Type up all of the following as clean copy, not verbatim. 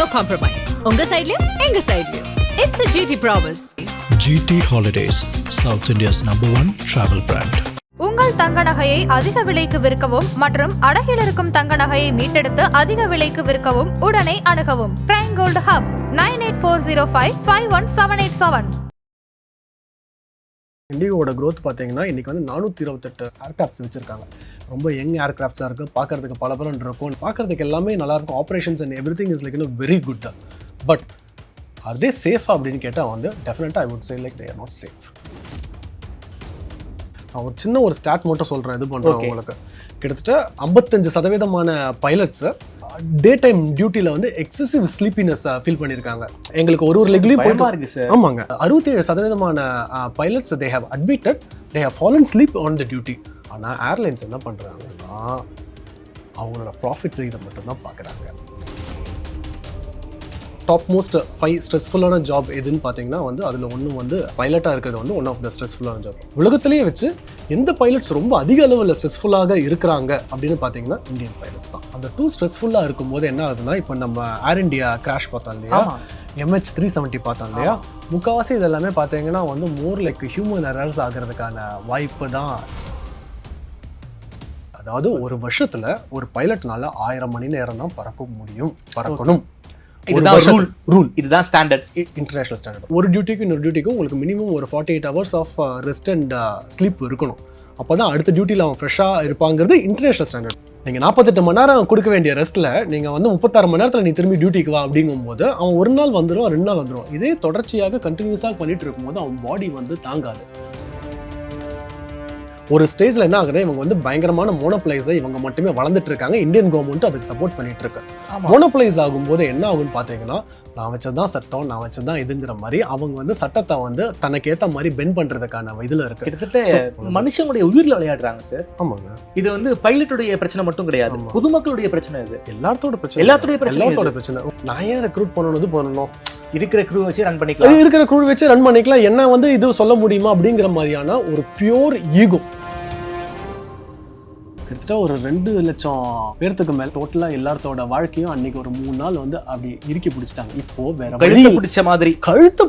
no compromise. உங்க சைடுலயும் எங்க சைடுலயும். It's a GT promise. GT Holidays, South India's #1 travel brand. உங்கள் தங்க நகையை அதிக விலைக்கு விற்கவும் மற்றும் அடகில் இருக்கும் தங்க நகையை மீட்டெடுத்து அதிக விலைக்கு விற்கவும் உடனே அணுகவும். Prime gold hub 9840551787. இண்டிகோவோட க்ரோத் பார்த்தீங்கன்னா இன்றைக்கி வந்து 428 ஏர்கிராஃப்ட்ஸ் வச்சுருக்காங்க. ரொம்ப யங் ஏர்கிராஃப்ட்ஸாக இருக்குது, பார்க்குறதுக்கு பலபலன் இருக்கும், பார்க்குறதுக்கு எல்லாமே நல்லாயிருக்கும். Operations and everything is like very good. But are they சேஃபா அப்படின்னு கேட்டால் வந்து டெஃபினட்டாக I would say like they are not safe. நான் ஒரு சின்ன ஒரு ஸ்டாட் மட்டும் சொல்கிறேன். இது பண்ணுறேன் உங்களுக்கு. கிட்டத்தட்ட 55% பைலட்ஸு டே டைம் டியூட்டியில் வந்து எக்ஸசிவ் ஸ்லீப்பினஸ் ஃபீல் பண்ணியிருக்காங்க. எங்களுக்கு ஒரு லெக்லையும் போயிட்டு ஆமாங்க. 67% pilots they have admitted they have fallen sleep on the duty. ஆனால் ஏர்லைன்ஸ் என்ன பண்ணுறாங்கன்னா அவங்களோட ப்ராஃபிட்ஸ் இதை மட்டும்தான் பார்க்குறாங்க. டாப் மோஸ்ட் 5 ஸ்ட்ரெஸ்ஃபுல்லான ஜாப் எதுன்னு பார்த்தீங்கன்னா வந்து அதில் ஒன்று வந்து பைலட்டாக இருக்கிறது வந்து ஒன் ஆஃப் த ஸ்ட்ரெஸ்ஃபுல்லான ஜாப். உலகத்திலேயே வச்சு எந்த பைலட்ஸ் ரொம்ப அதிக அளவில் ஸ்ட்ரெஸ்ஃபுல்லாக இருக்கிறாங்க அப்படின்னு பார்த்தீங்கன்னா இந்தியன் பைலட்ஸ் தான். அந்த 2 ஸ்ட்ரெஸ்ஃபுல்லாக இருக்கும்போது என்ன ஆகுதுன்னா, இப்போ நம்ம ஏர் இண்டியா கிராஷ் பார்த்தோம் இல்லையா, MH370 பார்த்தோம் இல்லையா, முக்கால்வாசி இதெல்லாமே பார்த்தீங்கன்னா வந்து மோர் லைக் ஹியூமன் எரர்ஸ் ஆகிறதுக்கான வாய்ப்பு தான். அதாவது ஒரு வருஷத்தில் ஒரு பைலட்னால 1000 மணி நேரம் தான் பறக்கணும். இதுதான் ரூல், இதுதான் ஸ்டாண்டர்ட், இன்டர்நேஷனல் ஸ்டாண்டர்ட். ஒரு டியூட்டிக்கு இன்னொரு டியூட்டிக்கும் உங்களுக்கு மினிமம் ஒரு 48 hours of rest and sleep இருக்கணும். அப்போ தான் அடுத்த டியூட்டியில் அவன் ஃப்ரெஷ்ஷாக இருப்பாங்கிறது இன்டர்நேஷனல் ஸ்டாண்டர்ட். நீங்கள் 48 மணி நேரம் கொடுக்க வேண்டிய ரெஸ்ட்டில் நீங்கள் வந்து 36 மணி நேரத்தில் நீ திரும்பி டியூட்டிக்கு வா அப்படிங்கும்போது அவன் ஒரு நாள் வந்துடும், 2 நாள் வந்துடும். இதே தொடர்ச்சியாக கண்டினியூஸாக பண்ணிட்டு இருக்கும்போது அவன் பாடி வந்து தாங்காது. ஒரு ஸ்டேஜில் என்ன ஆகுதுன்னா, இவங்க வந்து பயங்கரமான மோனோப்ளைஸை இவங்க மட்டுமே வளர்ந்துட்டு இருக்காங்க. இந்தியன் கவர்மெண்ட் அதுக்கு சப்போர்ட் பண்ணிட்டு இருக்கு. மோனோப்ளைஸ் ஆகும்போது என்ன ஆகுன்னு பார்த்தீங்கன்னா, நான் வச்சதான் சட்டம், நான் வச்சதான் இதுங்கிற மாதிரி அவங்க வந்து சட்டத்தை வந்து தனக்கு ஏற்ற மாதிரி பெண்ட் பண்றதுக்கான இதுல இருக்கு. கிட்டத்தட்ட மனுஷங்களுடைய உயிரில் விளையாடுறாங்க சார். ஆமாங்க. இது வந்து பைலட்டுடைய பிரச்சனை மட்டும் கிடையாது, பொதுமக்களுடைய பிரச்சனை. இது எல்லாத்தோட பிரச்சனை. நான் ஏன் ரெக்ரூட் பண்ணணும்? இருக்கிற க்ரூ வச்சு ரன் பண்ணிக்கலாம். என்ன வந்து இது சொல்ல முடியுமா அப்படிங்கிற மாதிரியான ஒரு பியூர் ஈகோ. கிட்டத்தட்ட ஒரு 2 லட்சம் பேர்த்துக்கு மேல டோட்டலா எல்லாத்தோட வாழ்க்கையும் அன்னைக்கு ஒரு 3 நாள் வந்து அப்படி இறுக்கி பிடிச்சிட்டாங்க. இப்போ வேற கழுத்தை பிடிச்ச மாதிரி கழுத்தை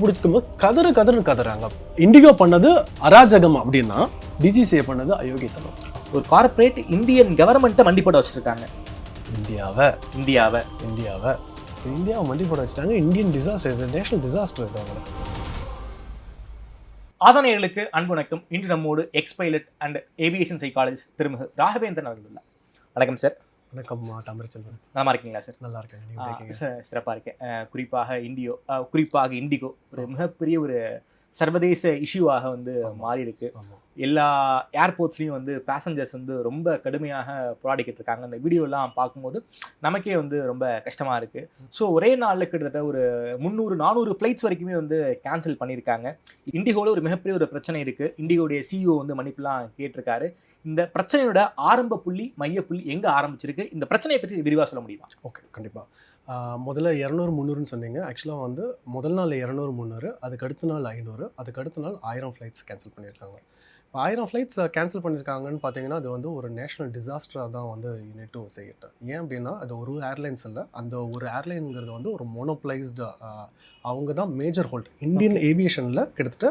பிடிக்கும்போது கதறாங்க. இண்டிகோ பண்ணது அராஜகம் அப்படின்னா டிஜிசிஏ பண்ணது அயோக்கியத்தனம். ஒரு கார்பரேட் இந்தியன் கவர்மெண்ட்டை மண்டி போட வச்சிருக்காங்க. இந்தியாவை மண்டி போட வச்சுட்டாங்க. இந்தியன் டிசாஸ்டர், நேஷனல் டிசாஸ்டர் இது அவங்களுக்கு. ஆதனையர்களுக்கு அன்பு வணக்கம். இன்று நம்மோடு X pilot and aviation psychologist திருமிகு ராகவேந்திரன் அவர்கள். வணக்கம் சார். வணக்கம் தாமரைச்செல்வன். நல்லா இருக்கீங்களா சார்? நல்லா இருக்கேன் சார். சிறப்பாக இருக்கேன். குறிப்பாக இண்டிகோ ஒரு மிகப்பெரிய ஒரு சர்வதேச இஷ்யூவாக வந்து மாறி இருக்கு. எல்லா ஏர்போர்ட்ஸ்லையும் வந்து பேசஞ்சர்ஸ் வந்து ரொம்ப கடுமையாக போராடிக்கிட்டு இருக்காங்க. அந்த வீடியோலாம் பார்க்கும்போது நமக்கே வந்து ரொம்ப கஷ்டமாக இருக்குது. ஸோ ஒரே நாளில் கிட்டத்தட்ட ஒரு 300-400 ஃப்ளைட்ஸ் வரைக்குமே வந்து கேன்சல் பண்ணியிருக்காங்க. இண்டிகோவில் ஒரு மிகப்பெரிய ஒரு பிரச்சனை இருக்குது. இண்டிகோடைய CEO வந்து மன்னிப்புலாம் கேட்டிருக்காரு. இந்த பிரச்சனையோட ஆரம்ப புள்ளி, மையப்புள்ளி எங்கே ஆரம்பிச்சிருக்கு? இந்த பிரச்சனையை பற்றி விரிவாக சொல்ல முடியுமா? ஓகே, கண்டிப்பாக. முதல்ல 200-300ன்னு சொன்னீங்க. ஆக்சுவலாக வந்து முதல் நாள் 200-300, அதுக்கு அடுத்த நாள் 500, அதுக்கு அடுத்த நாள் 1000 ஃப்ளைட்ஸ் கேன்சல் பண்ணியிருக்காங்க. இப்போ 1000 ஃப்ளைட்ஸ் கேன்சல் பண்ணியிருக்காங்கன்னு பார்த்தீங்கன்னா அது வந்து ஒரு நேஷனல் டிசாஸ்டராக தான் வந்து யூனிட்டு செய்யட்டேன். ஏன் அப்படின்னா அது ஒரு ஏர்லைன்ஸ் இல்லை, அந்த ஒரு ஏர்லைனுங்கிறது வந்து ஒரு மோனோப்ளைஸ்டு, அவங்க தான் மேஜர் ஹோல்ட். இந்தியன் ஏவியேஷனில் கிட்டத்தட்ட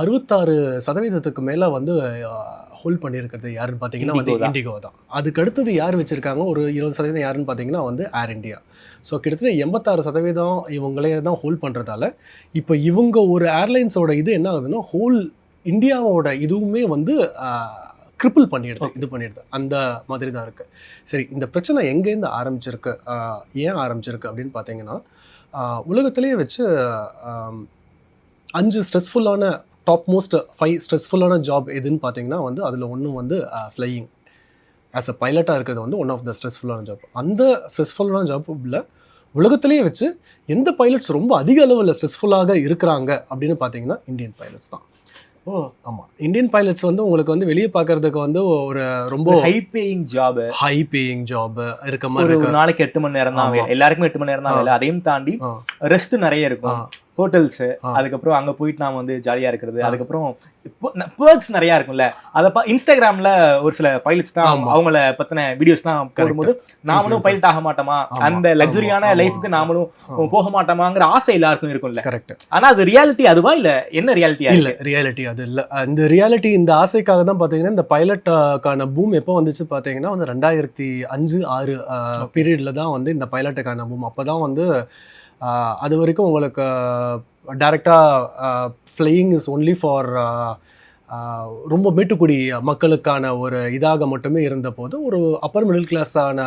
66% மேலே வந்து ஹோல்ட் பண்ணியிருக்கிறது யாருன்னு பார்த்தீங்கன்னா வந்து இண்டிகோ தான். அதுக்கு அடுத்தது யார் வச்சுருக்காங்க, ஒரு 20% யாருன்னு பார்த்தீங்கன்னா வந்து ஏர் இண்டியா. ஸோ கிட்டத்தட்ட 86% இவங்களே தான் ஹோல்ட் பண்ணுறதால இப்போ இவங்க ஒரு ஏர்லைன்ஸோட இது என்ன ஆகுதுன்னா, ஹோல் இந்தியாவோட இதுவுமே வந்து கிரிப்பிள் பண்ணிடுது. அந்த மாதிரி தான் இருக்குது. சரி, இந்த பிரச்சனை எங்கேருந்து ஆரம்பிச்சிருக்கு, ஏன் ஆரம்பிச்சிருக்கு அப்படின்னு பார்த்தீங்கன்னா, உலகத்திலேயே வச்சு 5 ஸ்ட்ரெஸ்ஃபுல்லான டாப் மோஸ்ட் 5 ஸ்ட்ரெஸ்ஃபுல்லான ஜாப் எதுன்னு பார்த்தீங்கன்னா வந்து அதில் ஒன்று வந்து ஃப்ளையிங் ஆஸ் அ பைலட்டாக இருக்கிறது வந்து ஒன் ஆஃப் த ஸ்ட்ரெஸ்ஃபுல்லான ஜாப். அந்த ஸ்ட்ரெஸ்ஃபுல்லான ஜாப்பில் உலகத்திலேயே வச்சு எந்த பைலட்ஸ் ரொம்ப அதிக அளவில் ஸ்ட்ரெஸ்ஃபுல்லாக இருக்கிறாங்க அப்படின்னு பார்த்தீங்கன்னா இந்தியன் பைலட்ஸ் தான். ஆமாம், இந்தியன் பைலட்ஸ் வந்து உங்களுக்கு வந்து வெளியே பார்க்கறதுக்கு வந்து ஒரு ரொம்ப ஹை பேயிங் ஜாப் இருக்க மாதிரி. ஒரு நாளைக்கு 8 மணி நேரம் தான் வேலை, எல்லாருக்குமே 8 மணி நேரம் தான் வேலை. அதையும் தாண்டி ரெஸ்ட் நிறைய இருக்கும். ஹோட்டல்ஸ், அதுக்கப்புறம் அங்க போயிட்டு நாம வந்து ஜாலியா இருக்கிறது, அதுக்கப்புறம் பெர்க்ஸ் நிறைய இருக்கும்ல. அத இன்ஸ்டாகிராம்ல ஒரு சில பைலட்ஸ் தான் அவங்கள பத்தின வீடியோஸ் தான் போடும்போது நாமளும் பைலட் ஆக மாட்டோமா, அந்த லக்ஸரியான லைஃப்க்கு நாமளும் போக மாட்டோமாங்கிற ஆசை எல்லாருக்கும் இருக்கும்ல. கரெக்ட். ஆனா அது ரியாலிட்டி அதுவா இல்ல என்ன ரியாலிட்டியா? இல்ல, ரியாலிட்டி அது இல்ல. இந்த ரியாலிட்டி இந்த ஆசைக்காக தான் பாத்தீங்கன்னா இந்த பைலட்டுக்கான பூம் எப்போ வந்துச்சு பாத்தீங்கன்னா வந்து 2005-06 பீரியட்ல தான் வந்து இந்த பைலட்டுக்கான பூம். அப்பதான் வந்து அது வரைக்கும் உங்களுக்கு டைரக்டாக ஃப்ளையிங் இஸ் ஒன்லி ஃபார் ரொம்ப மேட்டுக்குடி மக்களுக்கான ஒரு இதாக மட்டுமே இருந்த போது ஒரு அப்பர் மிடில் கிளாஸான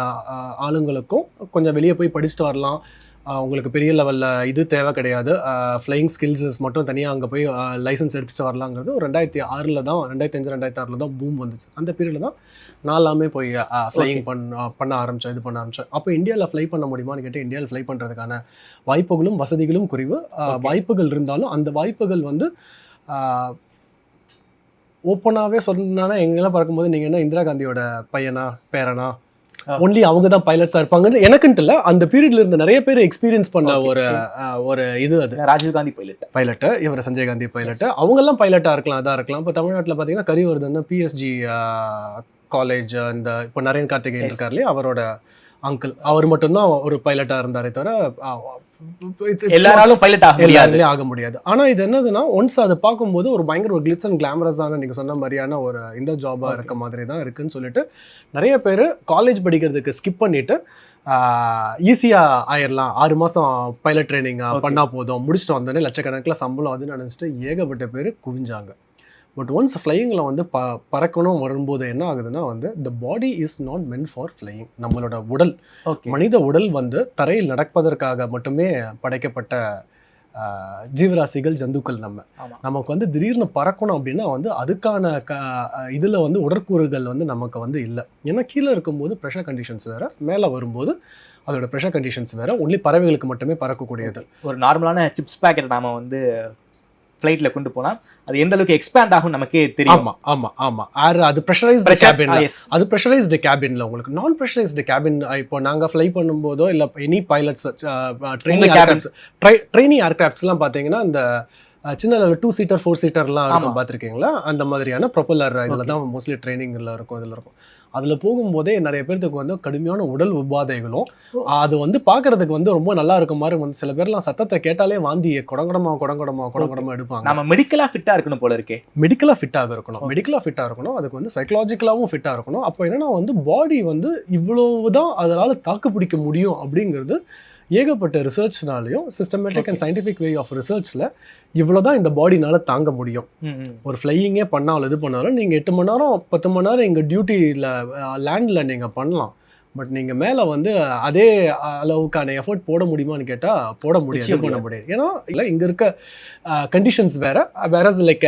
ஆளுங்களுக்கும் கொஞ்சம் வெளியே போய் படிச்சுட்டு வரலாம், உங்களுக்கு பெரிய லெவலில் இது தேவை கிடையாது, ஃப்ளையிங் ஸ்கில்ஸஸ் மட்டும் தனியாக அங்கே போய் லைசன்ஸ் எடுத்துகிட்டு வரலாங்கிறது ஒரு 2006 தான் 2005-2006 தான் பூம் வந்துச்சு. அந்த பீரியடில் தான் நான் எல்லாமே போய் ஃப்ளையிங் பண்ண ஆரம்பித்தோம், இது பண்ண ஆரம்பித்தோம். அப்போ இந்தியாவில் ஃப்ளை பண்ண முடியுமான்னு கேட்டு இந்தியாவில் ஃப்ளை பண்ணுறதுக்கான வாய்ப்புகளும் வசதிகளும் குறைவு. வாய்ப்புகள் இருந்தாலும் அந்த வாய்ப்புகள் வந்து ஓப்பனாகவே சொன்னா எங்கெல்லாம் பார்க்கும்போது நீங்கள் என்ன இந்திரா காந்தியோட பையனா பேரனா ஒன்லி அவங்க தான் பைலட்ஸா இருப்பாங்க எனக்குன்ட்டு இல்லை, அந்த பீரியட்ல இருந்த நிறைய பேர் எக்ஸ்பீரியன்ஸ் பண்ண ஒரு இது. அது ராஜீவ் காந்தி பைலட்டு, இவர் சஞ்சய் காந்தி பைலட்டு, அவங்கெல்லாம் பைலட்டா இருக்கலாம், அதான் இருக்கலாம். இப்போ தமிழ்நாட்டில் பார்த்தீங்கன்னா கரிவர்தன் பிஎஸ்ஜி காலேஜ், இந்த இப்போ நரேன் கார்த்திகேயன் இருக்கார் இல்லையா, அவரோட அங்கிள், அவர் மட்டும்தான் ஒரு பைலட்டா இருந்தாரே தவிர எல்லாராலும் பைலட் ஆக முடியாது. ஆனா இது என்னதுன்னா ஒன்ஸ் அதை பார்க்கும்போது ஒரு பயங்கர ஒரு கிளிட்ஸ் அண்ட் கிளாமரஸான நீங்க சொன்ன மாதிரியான ஒரு இந்த ஜாபா இருக்க மாதிரி தான் இருக்குன்னு சொல்லிட்டு நிறைய பேர் காலேஜ் படிக்கிறதுக்கு ஸ்கிப் பண்ணிட்டு ஈஸியா ஆயிடலாம், 6 மாசம் பைலட் ட்ரைனிங் பண்ணா போதும், முடிச்சுட்டு வந்தோடனே லட்சக்கணக்கில் சம்பளம் அதுன்னு நினைச்சிட்டு ஏகப்பட்ட பேர் குவிஞ்சாங்க. பட் ஒன்ஸ் ஃப்ளையிங்கில் வந்து பறக்கணும் வரும்போது என்ன ஆகுதுன்னா வந்து the body is not meant for flying. நம்மளோட உடல், மனித உடல் வந்து தரையில் நடப்பதற்காக மட்டுமே படைக்கப்பட்ட ஜீவராசிகள், ஜந்துக்கள். நமக்கு வந்து திடீர்னு பறக்கணும் அப்படின்னா வந்து அதுக்கான இதில் வந்து உடற்கூறுகள் வந்து நமக்கு வந்து இல்லை. ஏன்னா கீழே இருக்கும்போது ப்ரெஷர் கண்டிஷன்ஸ் வேறு, மேலே வரும்போது அதோட ப்ரெஷர் கண்டிஷன்ஸ் வேறு. ஒன்லி பறவைகளுக்கு மட்டுமே பறக்கக்கூடியது. ஒரு நார்மலான சிப்ஸ் பேக்கெட் நாம வந்து ஃப்ளைட்ல கொண்டு போனா அது எந்த அளவுக்கு எக்ஸ்பேண்ட் ஆகும் நமக்கே தெரியும். ஆமா அது ப்ரெஷரைஸ்டு கேபின்ல, அது ப்ரெஷரைஸ்டு கேபின்ல. உங்களுக்கு நான் ப்ரெஷரைஸ்டு கேபின் இப்போ நாங்க ஃப்ளை பண்ணும்போதோ இல்ல எனி பைலட்ஸ் ட்ரெயினிங் ஏர்கிராஃப்ட்ஸ்லாம் பாத்தீங்கன்னா இந்த சின்ன 2 சீட்டர் 4 சீட்டர்லாம் இருக்கும், பார்த்துருக்கீங்களா? அந்த மாதிரியான ப்ரொப்பல்லர் இதில் தான் மோஸ்ட்லி ட்ரைனிங்கில் இருக்கும். இதில் இருக்கும். அதில் போகும்போதே நிறைய பேருக்கு வந்து கடுமையான உடல் உபாதைகளும், அது வந்து பார்க்கறதுக்கு வந்து ரொம்ப நல்லா இருக்கும் மாதிரி வந்து சில பேர்லாம் சத்தத்தை கேட்டாலே வாந்தி குடங்குடமா எடுப்பாங்க. நம்ம மெடிக்கலாக ஃபிட்டாக இருக்கணும் போல இருக்கே. மெடிக்கலாக ஃபிட்டாக இருக்கணும், அதுக்கு வந்து சைக்கலாஜிக்கலாகவும் ஃபிட்டாக இருக்கணும். அப்போ என்னன்னா வந்து பாடி வந்து இவ்வளவுதான் அதனால் தாக்கு பிடிக்க முடியும் அப்படிங்கிறது ஏகப்பட்ட ரிசர்ச்னாலையும் systematic and scientific way of ரிசர்ச்சில் இவ்வளோதான் இந்த பாடினால தாங்க முடியும். ஒரு ஃப்ளையிங்கே பண்ணாலும் இது பண்ணாலும் நீங்கள் 8 மணி நேரம் 10 மணி நேரம் எங்கள் டியூட்டியில் லேண்டில் நீங்கள் பண்ணலாம். பட் நீங்கள் மேலே வந்து அதே அளவுக்கான எஃபர்ட் போட முடியுமான்னு கேட்டால் போட முடியாது, பண்ண முடியாது. ஏன்னா இல்லை இங்கே இருக்க கண்டிஷன்ஸ் வேற லைக்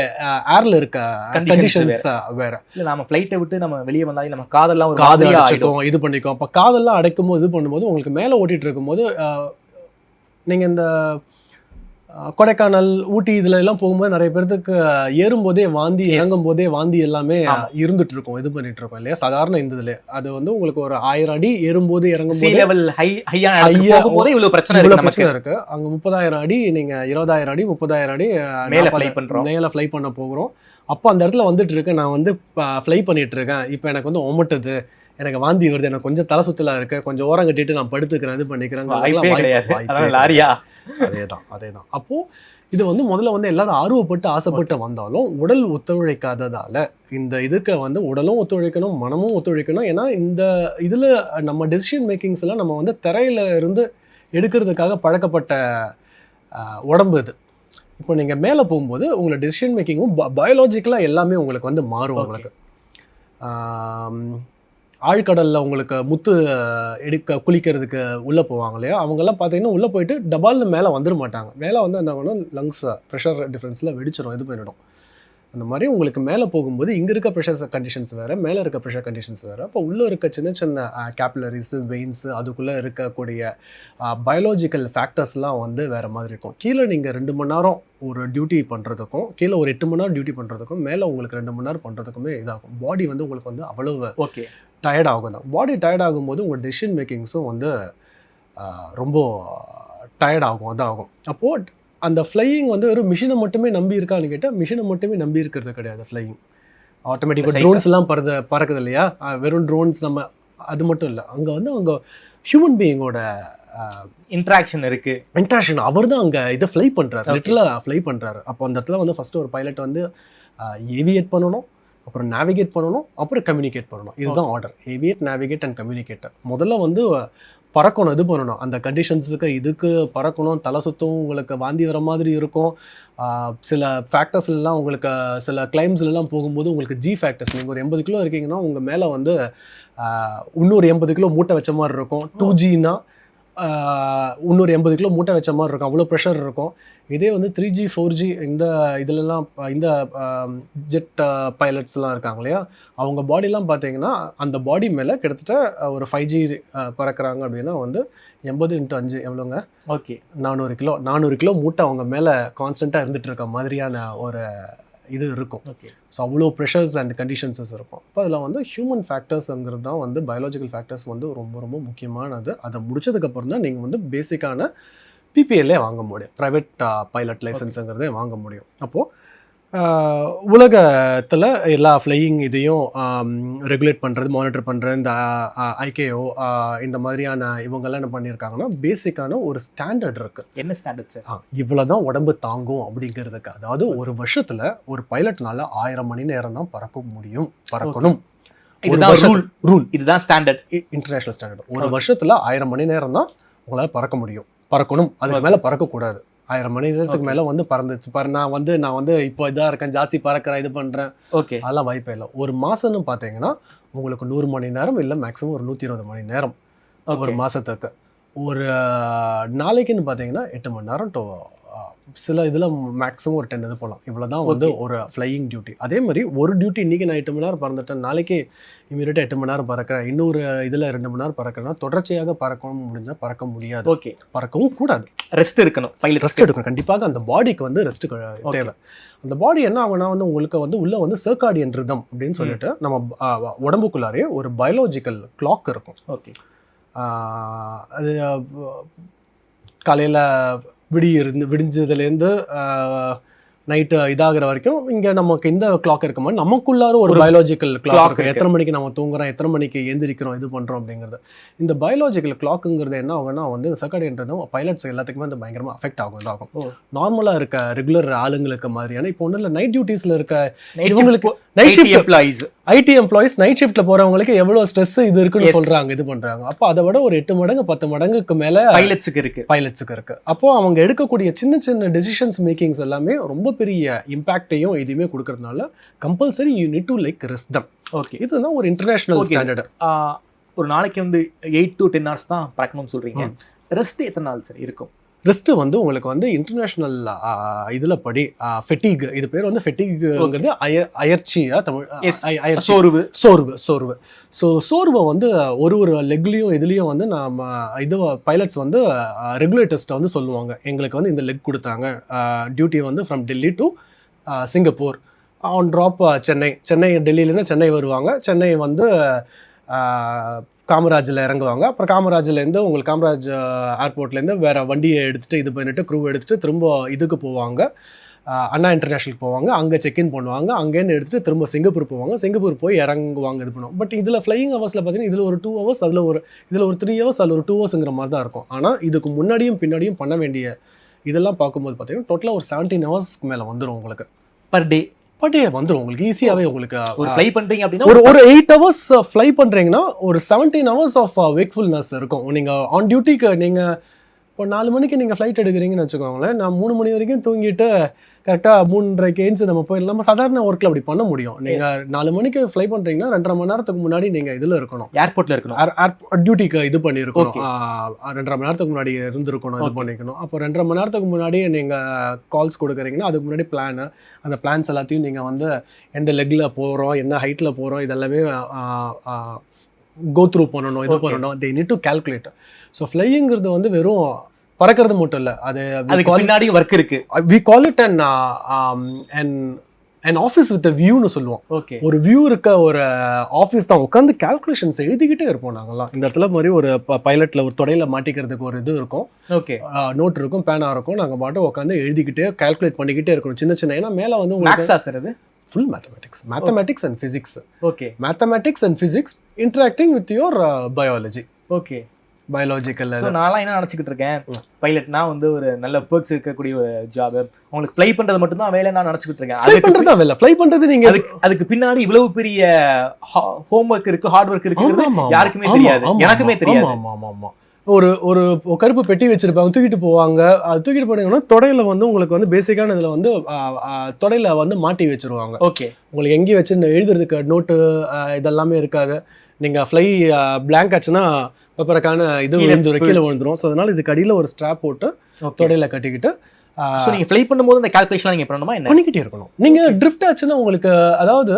ஏர்ல இருக்க கண்டிஷன்ஸ் வேற. இல்லை நம்ம ஃப்ளைட்டை விட்டு நம்ம வெளியே வந்தாலும் நம்ம காதெல்லாம் அடைச்சிக்கும், இது பண்ணிக்கும். அப்போ காதெல்லாம் அடைக்கும் போது இது பண்ணும்போது உங்களுக்கு மேலே ஓட்டிகிட்டு இருக்கும்போது நீங்கள் இந்த கொடைக்கானல், ஊட்டி இதுல எல்லாம் போகும்போது நிறைய பேருக்கு ஏறும்போதே வாந்தி, இறங்கும் போதே வாந்தி எல்லாமே இருந்துட்டு இருக்கும், இது பண்ணிட்டு இருக்கோம் இல்லையா? சாதாரண இந்த இதுல அது வந்து உங்களுக்கு ஒரு 1000 அடி ஏறும்போது இறங்கும் போது இவ்வளவு பிரச்சனை இருக்கு. அங்க 30,000 அடி, நீங்க 20,000 அடி 30,000 அடி மேல ஃப்ளை பண்ண போகிறோம். அப்போ அந்த இடத்துல வந்துட்டு இருக்கு, நான் வந்து ஃப்ளை பண்ணிட்டு இருக்கேன், இப்போ எனக்கு வந்து ஒமட்டுது, எனக்கு வாந்தி வருது, எனக்கு கொஞ்சம் தலை சுத்தலா இருக்கு, கொஞ்சம் ஓரம் கட்டிட்டு நான் படுத்துக்கிறேன், இது பண்ணிக்கிறேன். அதேதான். அப்போ இது வந்து முதல்ல வந்து எல்லாரும் ஆர்வப்பட்டு ஆசைப்பட்டு வந்தாலும் உடல் ஒத்துழைக்காததால இந்த இதுக்கு வந்து உடலும் ஒத்துழைக்கணும், மனமும் ஒத்துழைக்கணும். ஏன்னா இந்த இதுல நம்ம டெசிஷன் மேக்கிங்ஸ் எல்லாம் நம்ம வந்து தரையில இருந்து எடுக்கிறதுக்காக பழக்கப்பட்ட உடம்பு இது. இப்போ நீங்க மேலே போகும்போது உங்களோட டெசிஷன் மேக்கிங்கும் பயாலஜிக்கலா எல்லாமே உங்களுக்கு வந்து மாறும். உங்களுக்கு ஆழ்கடலில் உங்களுக்கு முத்து குளிக்கிறதுக்கு உள்ளே போவாங்க இல்லையா, அவங்கெல்லாம் பார்த்தீங்கன்னா உள்ளே போயிட்டு டபால்னு மேலே வந்துட மாட்டாங்க. மேலே வந்து என்ன பண்ணும், லங்ஸ் ப்ரெஷர் டிஃப்ரென்ஸில் வெடிச்சிடும், இது பண்ணிடும். அந்த மாதிரி உங்களுக்கு மேலே போகும்போது இங்கே இருக்க ப்ரெஷர் கண்டிஷன்ஸ் வேறு, மேலே இருக்க ப்ரெஷர் கண்டிஷன்ஸ் வேறு. அப்போ உள்ளே இருக்க சின்ன சின்ன கேப்லரிஸு, வெயின்ஸு, அதுக்குள்ளே இருக்கக்கூடிய பயாலஜிக்கல் ஃபேக்டர்ஸ்லாம் வந்து வேறு மாதிரி இருக்கும். கீழே நீங்கள் 2 மணி நேரம் ஒரு டியூட்டி பண்ணுறதுக்கும், கீழே ஒரு 8 மணி நேரம் டியூட்டி பண்ணுறதுக்கும், மேலே உங்களுக்கு 2 மணி நேரம் பண்ணுறதுக்குமே இதாகும். பாடி வந்து உங்களுக்கு வந்து அவ்வளவு டயர்ட் ஆகும் தான். பாடி டயர்ட் ஆகும்போது உங்கள் டெசிஷன் மேக்கிங்ஸும் வந்து ரொம்ப டயர்ட் ஆகும், அதாகும். அப்போது அந்த ஃப்ளையிங் வந்து வெறும் மிஷினை மட்டுமே நம்பி இருக்கான்னு கேட்டால் மிஷினை மட்டுமே நம்பி இருக்கிறது கிடையாது. ஃப்ளையிங் ஆட்டோமேட்டிக்காக ட்ரோன்ஸ் எல்லாம் பறக்குது இல்லையா, வெறும் ட்ரோன்ஸ் நம்ம அது மட்டும் இல்லை, அங்கே வந்து அவங்க ஹியூமன் பீயிங்கோட இன்ட்ராக்ஷன் இருக்கு. இன்ட்ராக்ஷன் அவர் தான் அங்கே இதை ஃப்ளை பண்ணுறாரு, லிட்டரலாக ஃப்ளை பண்ணுறாரு. அப்போ அந்த இடத்துல வந்து ஃபஸ்ட்டு ஒரு பைலட் வந்து ஏவியேட் பண்ணணும், அப்புறம் நேவிகேட் பண்ணணும், அப்புறம் கம்யூனிகேட் பண்ணணும். இதுதான் ஆர்டர், ஏவியேட், நேவிகேட் அண்ட் கம்யூனிகேட். முதல்ல வந்து பறக்கணும், இது பண்ணணும், அந்த கண்டிஷன்ஸுக்கு இதுக்கு பறக்கணும், தலை சுத்தம், உங்களுக்கு வாந்தி வர மாதிரி இருக்கும். சில ஃபேக்டர்ஸ்லாம் உங்களுக்கு சில கிளைம்ஸ்லாம் போகும்போது உங்களுக்கு ஜி ஃபேக்டர்ஸ், நீங்கள் ஒரு 80 கிலோ இருக்கீங்கன்னா உங்கள் மேலே வந்து இன்னொரு 80 கிலோ மூட்டை வச்ச மாதிரி இருக்கும். 2Gனா இன்னொரு 80 கிலோ மூட்டை வச்ச மாதிரி இருக்கும், அவ்வளோ ப்ரெஷர் இருக்கும். இதே வந்து 3G 4G இந்த இதிலெல்லாம் இந்த ஜெட் பைலட்ஸ்லாம் இருக்காங்க இல்லையா, அவங்க பாடிலாம் பார்த்தீங்கன்னா அந்த பாடி மேலே கிட்டத்தட்ட ஒரு 5G பறக்கிறாங்க அப்படின்னா வந்து 80 × 5 எவ்வளோங்க? ஓகே, 400 கிலோ மூட்டை அவங்க மேலே கான்ஸ்டண்ட்டாக இருந்துகிட்டு இருக்க மாதிரியான ஒரு இது இருக்கும். ஓகே, ஸோ அவ்வளோ ப்ரெஷர்ஸ் அண்ட் கண்டிஷன்ஸஸ் இருக்கும். அப்போ அதில் வந்து ஹியூமன் ஃபேக்டர்ஸுங்கிறது தான் வந்து பயாலஜிக்கல் ஃபேக்டர்ஸ் வந்து ரொம்ப ரொம்ப முக்கியமானது. அதை முடிச்சதுக்கப்புறம் தான் நீங்கள் வந்து பேசிக்கான PPLே வாங்க முடியும், ப்ரைவேட் பைலட் லைசன்ஸுங்கிறதே வாங்க முடியும். அப்போது உலகத்தில் எல்லா ஃப்ளையிங் இதையும் ரெகுலேட் பண்ணுறது, மானிட்டர் பண்ணுறது இந்த ICAO இந்த மாதிரியான இவங்கெல்லாம் என்ன பண்ணியிருக்காங்கன்னா பேசிக்கான ஒரு ஸ்டாண்டர்ட் இருக்குது. என்ன ஸ்டாண்டர்ட் சார்? இவ்வளோ தான் உடம்பு தாங்கும் அப்படிங்கிறதுக்கு. அதாவது ஒரு வருஷத்தில் ஒரு பைலட்னால 1000 மணி நேரம் தான் பறக்கணும். இதுதான் ரூல், இதுதான் ஸ்டாண்டர்ட், இன்டர்நேஷனல் ஸ்டாண்டர்ட். ஒரு வருஷத்தில் 1000 மணி நேரம் தான் உங்களால் பறக்கணும். அதுக்கு மேலே பறக்கக்கூடாது. 1000 மணி நேரத்துக்கு மேலே வந்து பறந்துச்சு நான் வந்து இப்போ இதாக இருக்கேன், ஜாஸ்தி பறக்கிறேன், இது பண்ணுறேன், ஓகே, அதெல்லாம் வாய்ப்பே இல்லை. ஒரு மாதம்னு பார்த்தீங்கன்னா உங்களுக்கு 100 மணி நேரம் இல்லை மேக்ஸிமம் ஒரு 120 மணி நேரம் ஒரு மாதத்துக்கு. ஒரு நாளைக்குன்னு பார்த்தீங்கன்னா 8 மணி நேரம் சில இதில் மேக்ஸிமம் ஒரு 10 இது போகலாம். இவ்வளோ தான் வந்து ஒரு ஃப்ளையிங் டியூட்டி. அதே மாதிரி ஒரு டியூட்டி இன்றைக்கி நான் 8 மணி நேரம் பறந்துட்டேன், நாளைக்கு இமீடியட்டாக 8 மணி நேரம் பறக்கிறேன், இன்னொரு இதில் 2 மணி நேரம் பறக்கிறேன்னா தொடர்ச்சியாக பறக்கவும் முடிஞ்சால் பறக்க முடியாது. ஓகே, பறக்கவும் கூடாது, ரெஸ்ட் இருக்கணும், ரெஸ்ட் எடுக்கணும். கண்டிப்பாக அந்த பாடிக்கு வந்து ரெஸ்ட் தேவை. அந்த பாடி என்ன ஆகுனா வந்து உங்களுக்கு வந்து உள்ளே வந்து சர்காடியன் ரிதம் அப்படின்னு சொல்லிட்டு நம்ம உடம்புக்குள்ளாரே ஒரு பயாலஜிக்கல் கிளாக் இருக்கும். ஓகே, அது காலையில் விடிஞ்சதுலேருந்து நைட்டு இதாகிற வரைக்கும் இங்கே நமக்கு இந்த கிளாக் இருக்க மாதிரி நமக்குள்ளார ஒரு பயாலஜிக்கல் கிளாக் இருக்குது. எத்தனை மணிக்கு நம்ம தூங்குறோம், எத்தனை மணிக்கு எழுந்திரிக்கிறோம், இது பண்ணுறோம் அப்படிங்கிறது. இந்த பயாலஜிக்கல் கிளாக்குங்கிறது என்ன ஆகும்னா வந்து சர்காடியன்றதும் பைலட்ஸ் எல்லாத்துக்குமே வந்து பயங்கரமாக அஃபெக்ட் ஆகும். நார்மலாக இருக்க ரெகுலர் ஆளுங்களுக்கு மாதிரியான இப்போ ஒன்றும் இல்லை, நைட் டியூட்டிஸில் இருக்க இவங்களுக்கு night shift employees, IT employees night ஷிஃப்ட்டில் போகிறவங்களுக்கு எவ்வளோ ஸ்ட்ரெஸ் இது இருக்குன்னு சொல்கிறாங்க, இது பண்ணுறாங்க. அப்போ அதை விட ஒரு 8 மடங்கு 10 மடங்குக்கு மேலே பைலட்ஸுக்கு இருக்குது. அப்போது அவங்க எடுக்கக்கூடிய சின்ன சின்ன டெசிஷன்ஸ் மேக்கிங்ஸ் எல்லாமே ரொம்ப பெரிய இம்பாக்டையும் இதுவுமே கொடுக்கறதுனால compulsory you need to like rest them. Okay, இதுதான் ஒரு இன்டர்நேஷனல் ஸ்டாண்டர்ட். ஒரு நாளைக்கு வந்து 8 to 10 hours தான் பறக்கணும்னு சொல்கிறீங்க. ரெஸ்ட் எத்தனை நாள் சார் இருக்கும்? ரெஸ்ட்டு வந்து உங்களுக்கு வந்து இன்டர்நேஷ்னல் இதில் படி ஃபெட்டிக், இது பேர் வந்து ஃபெட்டிக்ங்கிறது அயற்சியாக தமிழ் சோர்வு. ஸோ சோர்வை வந்து ஒரு லெக்லேயும் இதுலேயும் வந்து நம்ம பைலட்ஸ் வந்து ரெகுலேட்டர்ஸ்ட்டை வந்து சொல்லுவாங்க, எங்களுக்கு வந்து இந்த லெக் கொடுத்தாங்க டியூட்டி வந்து from Delhi to Singapore on drop Chennai டெல்லியிலேருந்து சென்னை வருவாங்க. சென்னை வந்து காமராஜில் இறங்குவாங்க. அப்புறம் காமராஜ்லேருந்து உங்களுக்கு காமராஜ் ஏர்போர்ட்லேருந்து வேறு வண்டியை எடுத்துகிட்டு இது பண்ணிவிட்டு க்ரூ எடுத்துகிட்டு திரும்ப இதுக்கு போவாங்க, அண்ணா இன்டர்நேஷ்னலுக்கு போவாங்க, அங்கே செக்இன் பண்ணுவாங்க, அங்கேருந்து எடுத்துகிட்டு திரும்ப சிங்கப்பூர் போவாங்க, சிங்கப்பூர் போய் இறங்குவாங்க, இது பண்ணுவாங்க. பட் இதில் ஃப்ளையிங் ஹவர்ஸில் பார்த்தீங்கன்னா இதில் ஒரு 2 hours, இதில் ஒரு 3 hours, அதில் ஒரு 2 hours மாதிரி தான் இருக்கும். ஆனால் இதுக்கு முன்னாடியும் பின்னாடியும் பண்ண வேண்டிய இதெல்லாம் பார்க்கும்போது பார்த்தீங்கன்னா டோட்டலாக ஒரு 17 hours மேலே வந்துடும் உங்களுக்கு பர் டே வந்துடும் உங்களுக்கு ஈஸியாகவே. உங்களுக்கு ஒரு ஃப்ளை பண்ணுறீங்க அப்படின்னா ஒரு 8 hours ஃப்ளை பண்ணுறீங்கன்னா ஒரு 17 hours ஆஃப் வேக்ஃபுல்னஸ் இருக்கும். நீங்கள் ஆன் டியூட்டிக்கு நீங்கள் இப்போ 4 மணிக்கு நீங்கள் ஃப்ளைட் எடுக்கிறீங்கன்னு வச்சுக்கோங்களேன், நான் 3 மணி வரைக்கும் தூங்கிட்டு கரெக்டாக 3:30 ஏஞ்சி நம்ம போயிடலாம். நம்ம சாதாரண ஒர்க்கில் அப்படி பண்ண முடியும். நீங்கள் 4 மணிக்கு ஃப்ளை பண்ணுறீங்கன்னா 2.5 மணி நேரத்துக்கு முன்னாடி நீங்கள் இதில் இருக்கணும், ஏர்போர்ட்டில் இருக்கணும், டியூட்டிக்கு இது பண்ணியிருக்கணும், 2.5 மணி நேரத்துக்கு முன்னாடி இருந்திருக்கணும், இது பண்ணிக்கணும். அப்போ 2.5 மணி நேரத்துக்கு முன்னாடி நீங்கள் கால்ஸ் கொடுக்குறீங்கன்னா அதுக்கு முன்னாடி அந்த பிளான்ஸ் எல்லாத்தையும் நீங்கள் வந்து எந்த லெக்கில் போகிறோம், என்ன ஹைட்டில் போகிறோம், இதெல்லாமே கோ த்ரூ பண்ணணும், இது பண்ணணும். They need to calculate. So ஃப்ளையிங்கிறது வந்து வெறும் பறக்கிறது மட்டும் இல்லை, அது பின்னாடி ஒர்க் இருக்கு. we call it an and office with வியூன்னு சொல்லுவோம். ஓகே. ஒரு வியூ இருக்க ஒரு ஆஃபீஸ் தான். உட்காந்து கால்குலேஷன்ஸ் எழுதிக்கிட்டே இருப்போம் நாங்கள்லாம். இந்த இடத்துல மாதிரி ஒரு பைலட்டில் ஒரு தொடையில மாட்டிக்கிறதுக்கு ஒரு இது இருக்கும், ஓகே, நோட் இருக்கும், பேனா இருக்கும். நாங்கள் பாட்டு உட்காந்து எழுதிக்கிட்டே கால்குலேட் பண்ணிக்கிட்டே இருக்கணும் சின்ன சின்ன. ஏன்னா மேலே வந்து மேக்ஸா சார் அது? Full mathematics and physics. Okay. Mathematics and physics interacting with your biology. Okay. Biological. நான்லாம் என்ன நினச்சிக்கிட்டு இருக்கேன், பைலட்னா வந்து ஒரு நல்ல பெர்க்ஸ் இருக்கக்கூடிய ஒரு ஜாப், உங்களுக்கு ஃப்ளை பண்றது மட்டும் தான் வேலை நான் நினச்சிக்கிட்டு இருக்கேன். ஃப்ளை பண்றது நீங்க அதுக்கு பின்னாடி இவ்வளவு பெரிய ஹோம் ஒர்க் இருக்கு, ஹார்ட் ஒர்க் இருக்குங்கிறது யாருக்குமே தெரியாது, எனக்குமே தெரியாது. ஆமா. ஒரு ஒரு கருப்பு பெட்டி வச்சிருப்பாங்க, தூக்கிட்டு போவாங்க. அது தூக்கிட்டு போனீங்கன்னா தொடையில வந்து உங்களுக்கு வந்து பேசிக்கான இதில் வந்து தொடையில வந்து மாட்டி வச்சிருவாங்க. ஓகே. உங்களுக்கு எங்கேயும் வச்சு எழுதுறதுக்கு நோட்டு இதெல்லாமே இருக்காது. நீங்கள் ஃப்ளை பிளாங்க் ஆச்சுன்னா பேப்பருக்கான இது கீழே விழுந்துரும். ஸோ அதனால இதுக்கு அடியில் ஒரு ஸ்ட்ராப் போட்டு தொடையில கட்டிக்கிட்டு நீங்க ஃப்ளை பண்ணும்போது இந்த கால்குலேஷன் நீங்க பண்ணணுமா? என்ன பண்ணிக்கிட்டே இருக்கணும். நீங்க ட்ரிஃப்ட் ஆச்சுன்னா உங்களுக்கு, அதாவது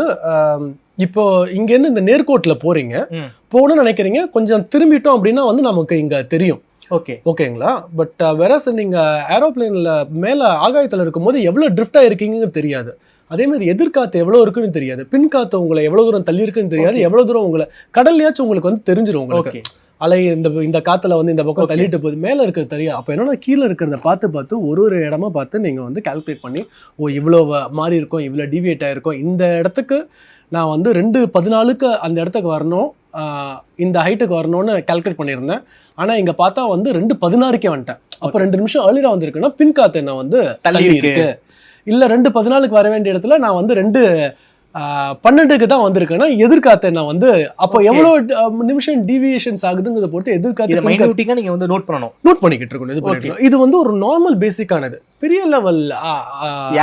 இப்போ இங்கேருந்து இந்த நேர்கோட்டில் போகணும்னு நினைக்கிறீங்க, கொஞ்சம் திரும்பிட்டோம் அப்படின்னா வந்து நமக்கு இங்கே தெரியும். ஓகே. ஓகேங்களா? பட் வெரஸ் நீங்கள் ஏரோப்ளேனில் மேலே ஆகாயத்தில் இருக்கும்போது எவ்வளோ ட்ரிஃப்ட் ஆகிருக்கீங்கன்னு தெரியாது. அதே மாதிரி எதிர்காத்து எவ்வளோ இருக்குன்னு தெரியாது, பின்காத்து உங்களை எவ்வளோ தூரம் தள்ளி இருக்குன்னு தெரியாது, எவ்வளோ தூரம் உங்களை கடல்லையாச்சும் உங்களுக்கு வந்து தெரிஞ்சிடும். உங்களுக்கு அலை இந்த காத்துல வந்து இந்த பக்கம் தள்ளிட்டு போகுது, மேலே இருக்கிறது தெரியும். அப்போ என்னன்னா கீழே இருக்கிறத பார்த்து ஒரு இடமா பார்த்து நீங்கள் வந்து கால்குலேட் பண்ணி, இவ்வளோ மாறி இருக்கும், இவ்வளோ டிவியேட் ஆகிருக்கும், இந்த இடத்துக்கு நான் வந்து 2:14 அந்த இடத்துக்கு வரணும், இந்த ஹைட்டுக்கு வரணும்னு கால்குலேட் பண்ணியிருந்தேன். ஆனால் இங்கே பார்த்தா வந்து 2:16 வந்துட்டேன். அப்போ 2 நிமிஷம் ஏர்லியராக வந்திருக்குன்னா பின்காத்து என்ன வந்து தள்ளி இருக்கு. இல்லை 2:14 வர வேண்டிய இடத்துல நான் வந்து 2:12 தான் வந்திருக்கேன்னா எதிர்காத்து நான் வந்து அப்போ எவ்வளோ நிமிஷம் டீவியேஷன்ஸ் ஆகுதுங்கிறத பொறுத்து எதிர்காத்து நீங்க வந்து நோட் பண்ணிக்கிட்டு இருக்கணும். இது வந்து ஒரு நார்மல் பேசிக்கானது. பெரிய லெவல்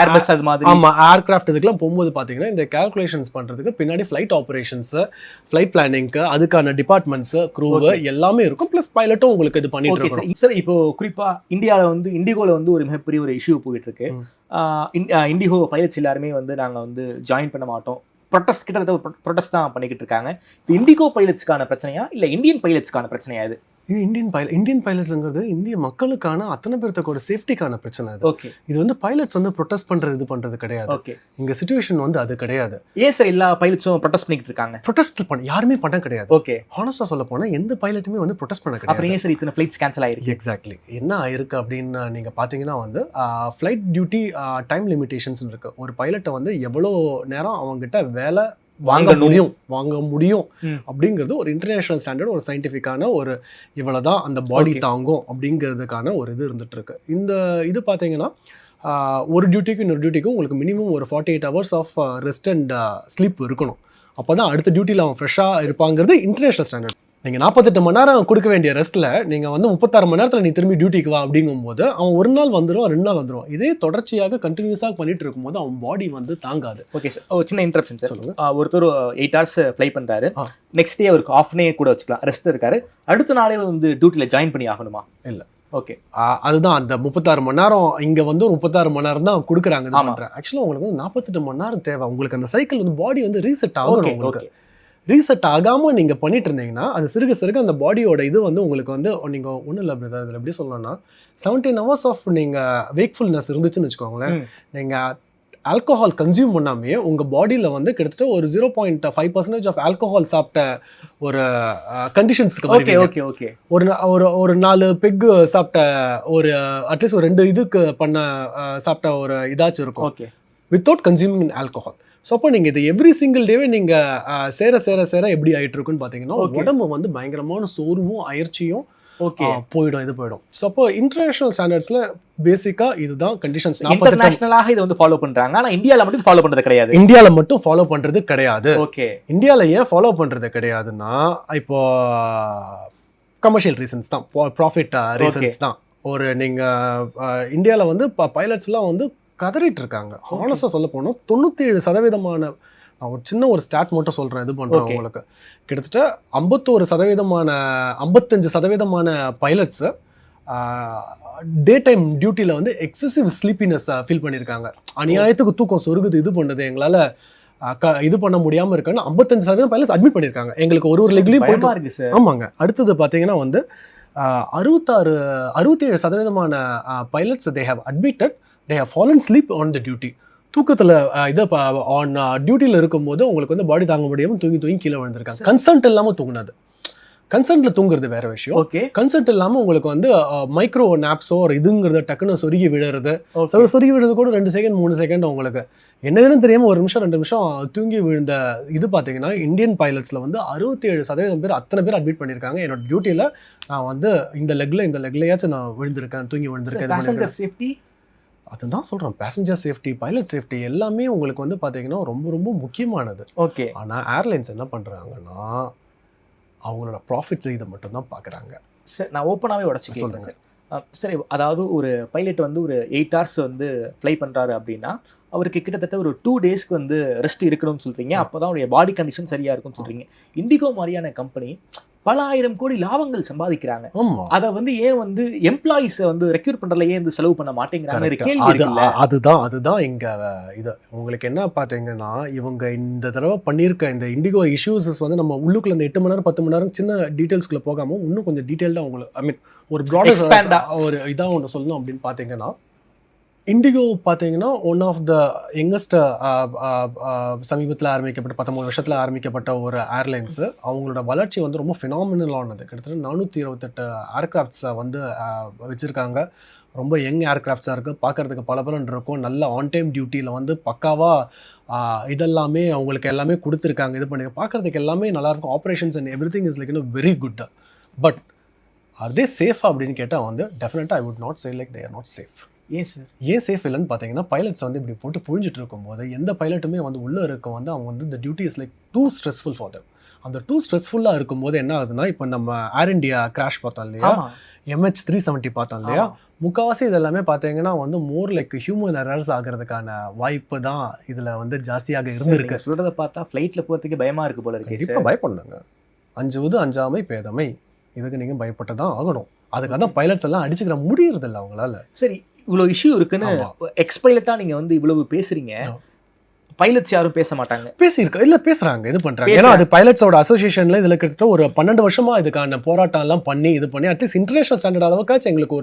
ஏர்பஸ் அது மாதிரி ஏர்கிராஃப்ட் இதுக்கெல்லாம் போகும்போது பார்த்தீங்கன்னா இந்த கால்குலேஷன்ஸ் பண்ணுறதுக்கு பின்னாடி ஃப்ளைட் ஆப்ரேஷன்ஸ், ஃப்ளைட் பிளானிங்க்கு அதுக்கான டிபார்ட்மெண்ட்ஸ், க்ரூ எல்லாமே இருக்கும். ப்ளஸ் பைலட்டும் உங்களுக்கு இது பண்ணிட்டு இருக்கோம். சார் இப்போ குறிப்பா இந்தியாவில் வந்து இண்டிகோவில் வந்து ஒரு மிகப்பெரிய ஒரு இஷ்யூ போயிட்டு இருக்கு. இண்டிகோ பைலட்ஸ் எல்லாருமே வந்து நாங்கள் வந்து ஜாயின் பண்ண மாட்டோம், ப்ரொடெஸ்ட் தான் பண்ணிக்கிட்டு இருக்காங்க. இது இண்டிகோ பைலட்ஸ்க்கான பிரச்சனையா இல்லை இந்தியன் பைலட்ஸ்க்கான பிரச்சனையா? இது இந்தியன் பைலட்ஸ்ங்கிறது இந்திய மக்களுக்கான அத்தனை பேர்த்தோட சேஃப்டிக்கான பிரச்சனை. ஓகே. இது வந்து பைலட்ஸ் வந்து ப்ரொடெஸ்ட் பண்றது கிடையாது. ஓகே. இங்க சிச்சுவேஷன் வந்து அது கிடையாது. ஏன் சார் எல்லா பைலட்ஸும் ப்ரொடெஸ்ட் பண்ணிட்டு இருக்காங்க? ப்ரொடெஸ்ட் யாருமே பண்ண கிடையாது. ஓகே. ஹானஸ்டா சொல்ல போனா எந்த பைலட்டுமே வந்து ப்ரொடெஸ்ட் பண்ண கிடையாது. அப்புறம் ஏன் சார் இத்தனை ஃப்ளைட்ஸ் கேன்சல் ஆயிருக்கு? எக்ஸாக்ட்லி என்ன ஆயிருக்கு அப்படின்னு நீங்க பாத்தீங்கன்னா வந்து ஃப்ளைட் டியூட்டி டைம் லிமிடேஷன்ஸ் இருக்கு. ஒரு பைலட்டை வந்து எவ்வளோ நேரம் அவங்ககிட்ட வேலை வாங்க முடியும் அப்படிங்கிறது ஒரு இன்டர்நேஷனல் ஸ்டாண்டர்ட், ஒரு சயின்டிஃபிக்கான ஒரு இவ்வளவுதான் அந்த பாடி தாங்கும் அப்படிங்கிறதுக்கான ஒரு இது இருந்துட்டு இருக்கு. இந்த இது பார்த்தீங்கன்னா ஒரு டியூட்டிக்கும் இன்னொரு டியூட்டிக்கும் உங்களுக்கு மினிமம் ஒரு 48 hours of rest and sleep இருக்கணும். அப்போ தான் அடுத்த டியூட்டியில் அவன் ஃப்ரெஷ்ஷாக இருப்பாங்கிறது இன்டர்நேஷனல் ஸ்டாண்டர்ட். நீங்கள் 48 மணி நேரம் கொடுக்க வேண்டிய ரெஸ்ட்டில் நீங்கள் வந்து 36 மணி நேரத்தில் நீ திரும்பி டியூட்டிக்கு வா அப்படிங்கும்போது அவன் ஒரு நாள் வந்துடுவான், 2 நாள் வந்துடுவான். இதே தொடர்ச்சியாக கண்டினியூஸாக பண்ணிட்டு இருக்கும்போது அவன் பாடி வந்து தாங்காது. ஓகே சார், சின்ன இன்டரப்ஷன் சார். சொல்லுங்கள். ஒருத்தர் 8 hours ஃப்ளை பண்ணுறாரு, நெக்ஸ்ட் டே அவருக்கு ஆஃப் டே கூட வச்சுக்கலாம், ரெஸ்ட் இருக்காரு, அடுத்த நாளே வந்து டியூட்டியில் ஜாயின் பண்ணி ஆகணுமா? இல்லை. ஓகே. அதுதான் அந்த 36 மணி நேரம் இங்கே வந்து 36 மணி நேரம் தான் கொடுக்குறாங்க. ஆக்சுவலாக உங்களுக்கு வந்து 48 மணி நேரம் தேவை. உங்களுக்கு அந்த சைக்கிள் வந்து பாடி வந்து ரீசெட் ஆகும். உங்களுக்கு ரீசெட் ஆகாமல் நீங்கள் பண்ணிட்டு இருந்தீங்கன்னா அது சிறுக சிறுக அந்த பாடியோட இது வந்து உங்களுக்கு வந்து நீங்கள் ஒன்றும் இல்லை பிரதர், அதில் எப்படி சொல்லணும்னா 17 hours ஆஃப் நீங்கள் வேக்ஃபுல்னஸ் இருந்துச்சுன்னு வச்சுக்கோங்களேன், நீங்கள் ஆல்கோஹால் கன்சியூம் பண்ணாமே உங்கள் பாடியில் வந்து கிட்டத்தட்ட ஒரு 0.5% ஆஃப் ஆல்கோஹால் சாப்பிட்ட ஒரு கண்டிஷன்ஸ்க்கு ஒரு 4 பெக்கு சாப்பிட்ட ஒரு அட்லீஸ்ட் ஒரு 2 இதுக்கு சாப்பிட்ட ஒரு இதாச்சும் இருக்கும் வித்தவுட் கன்சியூமிங் ஆல்கோஹால். ஸோ அப்போ நீங்கள் இது எவ்ரி சிங்கிள் டேவே நீங்கள் சேர எப்படி ஆகிட்டு இருக்குன்னு பார்த்தீங்கன்னா உடம்பு வந்து பயங்கரமான சோர்வும் அயற்சியும் போயிடும். ஸோ அப்போ இன்டர்நேஷனல் ஸ்டாண்டர்ட்ஸில் பேசிக்காக இதுதான் கண்டிஷன்ஸ். இன்டர்நேஷனலாக இதை வந்து ஃபாலோ பண்ணுறாங்க, ஆனால் இந்தியாவில் மட்டும் ஃபாலோ பண்ணுறது கிடையாது. இந்தியாவில் மட்டும் ஃபாலோ பண்ணுறது கிடையாது. ஓகே. இந்தியாவில் ஏன் ஃபாலோ பண்ணுறது கிடையாதுன்னா இப்போ கமர்ஷியல் ரீசன்ஸ் தான், ப்ராஃபிட் ரீசன்ஸ் தான். ஒரு நீங்கள் இந்தியாவில் வந்து பைலட்ஸ்லாம் வந்து கதறிட்டு இருக்காங்க. ஹானஸ்டாக சொல்ல போனோம் 97% நான் ஒரு சின்ன ஒரு ஸ்டாட் மட்டும் சொல்கிறேன், இது பண்ணுறேன் உங்களுக்கு. கிட்டத்தட்ட 55% பைலட்ஸு டே டைம் டியூட்டியில் வந்து எக்ஸசிவ் ஸ்லீப்பினஸ் ஃபீல் பண்ணியிருக்காங்க. அநியாயத்துக்கு தூக்கம் சொருகுது, இது பண்ணுறது எங்களால் இது பண்ண முடியாமல் இருக்கான்னு 55% பைலட்ஸ் அட்மிட் பண்ணியிருக்காங்க. எங்களுக்கு ஒரு லெக்லையும் போயிட்டு இருக்கு சார். ஆமாங்க. அடுத்தது பார்த்தீங்கன்னா வந்து 67% pilots they have admitted they have fallen asleep on the duty. தூக்கத்தில் இதை ஆன் டியூட்டியில் இருக்கும்போது உங்களுக்கு வந்து பாடி தாங்க முடியாமல் தூங்கி கீழே விழுந்திருக்காங்க. கன்சென்ட் இல்லாமல் தூங்குனது. கன்சென்ட்டில் தூங்குறது வேற விஷயம். ஓகே. கன்சென்ட் இல்லாமல் உங்களுக்கு வந்து மைக்ரோ நாப்ஸோ ஒரு இதுங்கிறது டக்குன்னு சொருகி விழுறது. சொருகி விழுறது கூட 2 செகண்ட் 3 செகண்ட் உங்களுக்கு என்னதுன்னு தெரியாமல் 1 நிமிஷம் 2 நிமிஷம் தூங்கி விழுந்த இது பார்த்தீங்கன்னா இந்தியன் பைலட்ஸில் வந்து 67% பேர் அத்தனை பேர் அட்மிட் பண்ணியிருக்காங்க. என்னோட டியூட்டியில் நான் வந்து இந்த லெக்லையாச்சும் நான் விழுந்திருக்கேன், தூங்கி விழுந்திருக்கேன். சேஃப்டி அதுதான் சொல்கிறேன். பேசஞ்சர் சேஃப்டி, பைலட் சேஃப்டி எல்லாமே உங்களுக்கு வந்து பார்த்தீங்கன்னா ரொம்ப ரொம்ப முக்கியமானது. ஓகே. ஆனால் ஏர்லைன்ஸ் என்ன பண்ணுறாங்கன்னா அவங்களோட ப்ராஃபிட்ஸ் இதை மட்டும்தான் பார்க்குறாங்க. சார் நான் ஓப்பனாகவே உடச்சி சொல்கிறேன் சார். சரி, அதாவது ஒரு பைலட் வந்து ஒரு 8 hours வந்து ஃப்ளை பண்ணுறாரு அப்படின்னா அவருக்கு கிட்டத்தட்ட ஒரு 2 daysக்கு வந்து ரெஸ்ட் இருக்கணும்னு சொல்கிறீங்க. அப்போ தான் அவருடைய பாடி கண்டிஷன் சரியாக இருக்கும்னு சொல்கிறீங்க. இண்டிகோ மாதிரியான கம்பெனி பல 1000 கோடி லாபங்கள் சம்பாதிக்கிறாங்க. அதை வந்து ஏன் வந்து எம்ப்ளாயிஸை வந்து ரெக்யூர் பண்ணுறதுல ஏன் வந்து செலவு பண்ண மாட்டேங்கிறாங்க கேள்வி. அதுதான் இங்கே இது உங்களுக்கு என்ன பார்த்தீங்கன்னா இவங்க இந்த தடவை பண்ணியிருக்க இந்த இண்டிகோ இஷ்யூஸஸ் வந்து நம்ம உள்ளுக்குள்ள இந்த 8 மணி நேரம் 10 மணி நேரம் சின்ன டீட்டெயில்ஸ்குள்ளே போகாமல் இன்னும் கொஞ்சம் டீட்டெயில்டாக உங்களுக்கு ஒரு ப்ராடக்ட் ஒரு இதாக ஒன்று சொல்லணும் அப்படின்னு பார்த்தீங்கன்னா இண்டிகோ பார்த்தீங்கன்னா ஒன் ஆஃப் த யங்கஸ்ட் சமீபத்தில் ஆரம்பிக்கப்பட்ட 13 வருஷத்தில் ஆரம்பிக்கப்பட்ட ஒரு ஏர்லைன்ஸு. அவங்களோட வளர்ச்சி வந்து ரொம்ப ஃபினாமினலானது. கிட்டத்தட்ட 428 ஏர்க்ராஃப்ட்ஸை வந்து வச்சுருக்காங்க. ரொம்ப யங் ஏர்க்ராஃப்ட்ஸாக இருக்குது, பார்க்குறதுக்கு பலபலன் இருக்கும். நல்ல ஆன் டைம் டியூட்டியில் வந்து பக்காவாக இதெல்லாமே அவங்களுக்கு எல்லாமே கொடுத்துருக்காங்க. இது பண்ணி பார்க்குறதுக்கு எல்லாமே நல்லாயிருக்கும். Operations and everything is like very good. But are they safe அப்படின்னு கேட்டால் வந்து டெஃபினட்டாக I would not say like they are not safe. ஏன் சேஃப் இல்லைன்னு பார்த்தீங்கன்னா பைலட்ஸ் வந்து இப்படி போட்டு புழிஞ்சிட்டு இருக்கும்போது எந்த பைலட்டுமே வந்து உள்ளே இருக்க வந்து அவங்க வந்து இந்த duty is like too stressful for them. அந்த டூ ஸ்ட்ரெஸ்ஃபுல்லாக இருக்கும்போது என்ன ஆகுதுன்னா இப்போ நம்ம ஏர் இண்டியா கிராஷ் பார்த்தோம் இல்லையா, MH370 பார்த்தோம் இல்லையா, முக்கால்வாசி இதெல்லாமே பார்த்தீங்கன்னா வந்து மோர் லைக் ஹியூமன் எரர்ஸ் ஆகிறதுக்கான வாய்ப்பு தான் இதில் வந்து ஜாஸ்தியாக இருந்திருக்கு. சொல்கிறத பார்த்தா ஃப்ளைட்டில் போகிறதுக்கு பயமாக இருக்குது போல இருக்கு. இப்போ பயப்படுங்க. அஞ்சுவது அஞ்சாமை பேதமை, இதுக்கு நீங்கள் பயப்பட்டு தான் ஆகணும். அதுக்காக தான் பைலட்ஸ் எல்லாம் அடிச்சுக்கிற முடியறதில்ல அவங்களால. சரி, இவ்வளோ இஷ்யூ இருக்குன்னு எக்ஸ் பைலட்டாக நீங்கள் வந்து இவ்வளவு பேசுகிறீங்க, பைலட்ஸ் யாரும் பேச மாட்டாங்க? பேசியிருக்க இல்லை, பேசுகிறாங்க, இது பண்ணுறாங்க. ஏன்னா அது பைலட்ஸோட அசோசியேஷனில் இதில் கிட்டத்தட்ட ஒரு 12 வருஷமாக இதுக்கான போராட்டம்லாம் பண்ணி இது பண்ணி அட்லீஸ்ட் இன்டர்நேஷனல் ஸ்டாண்டர்ட் அளவுக்காச்சும் எங்களுக்கு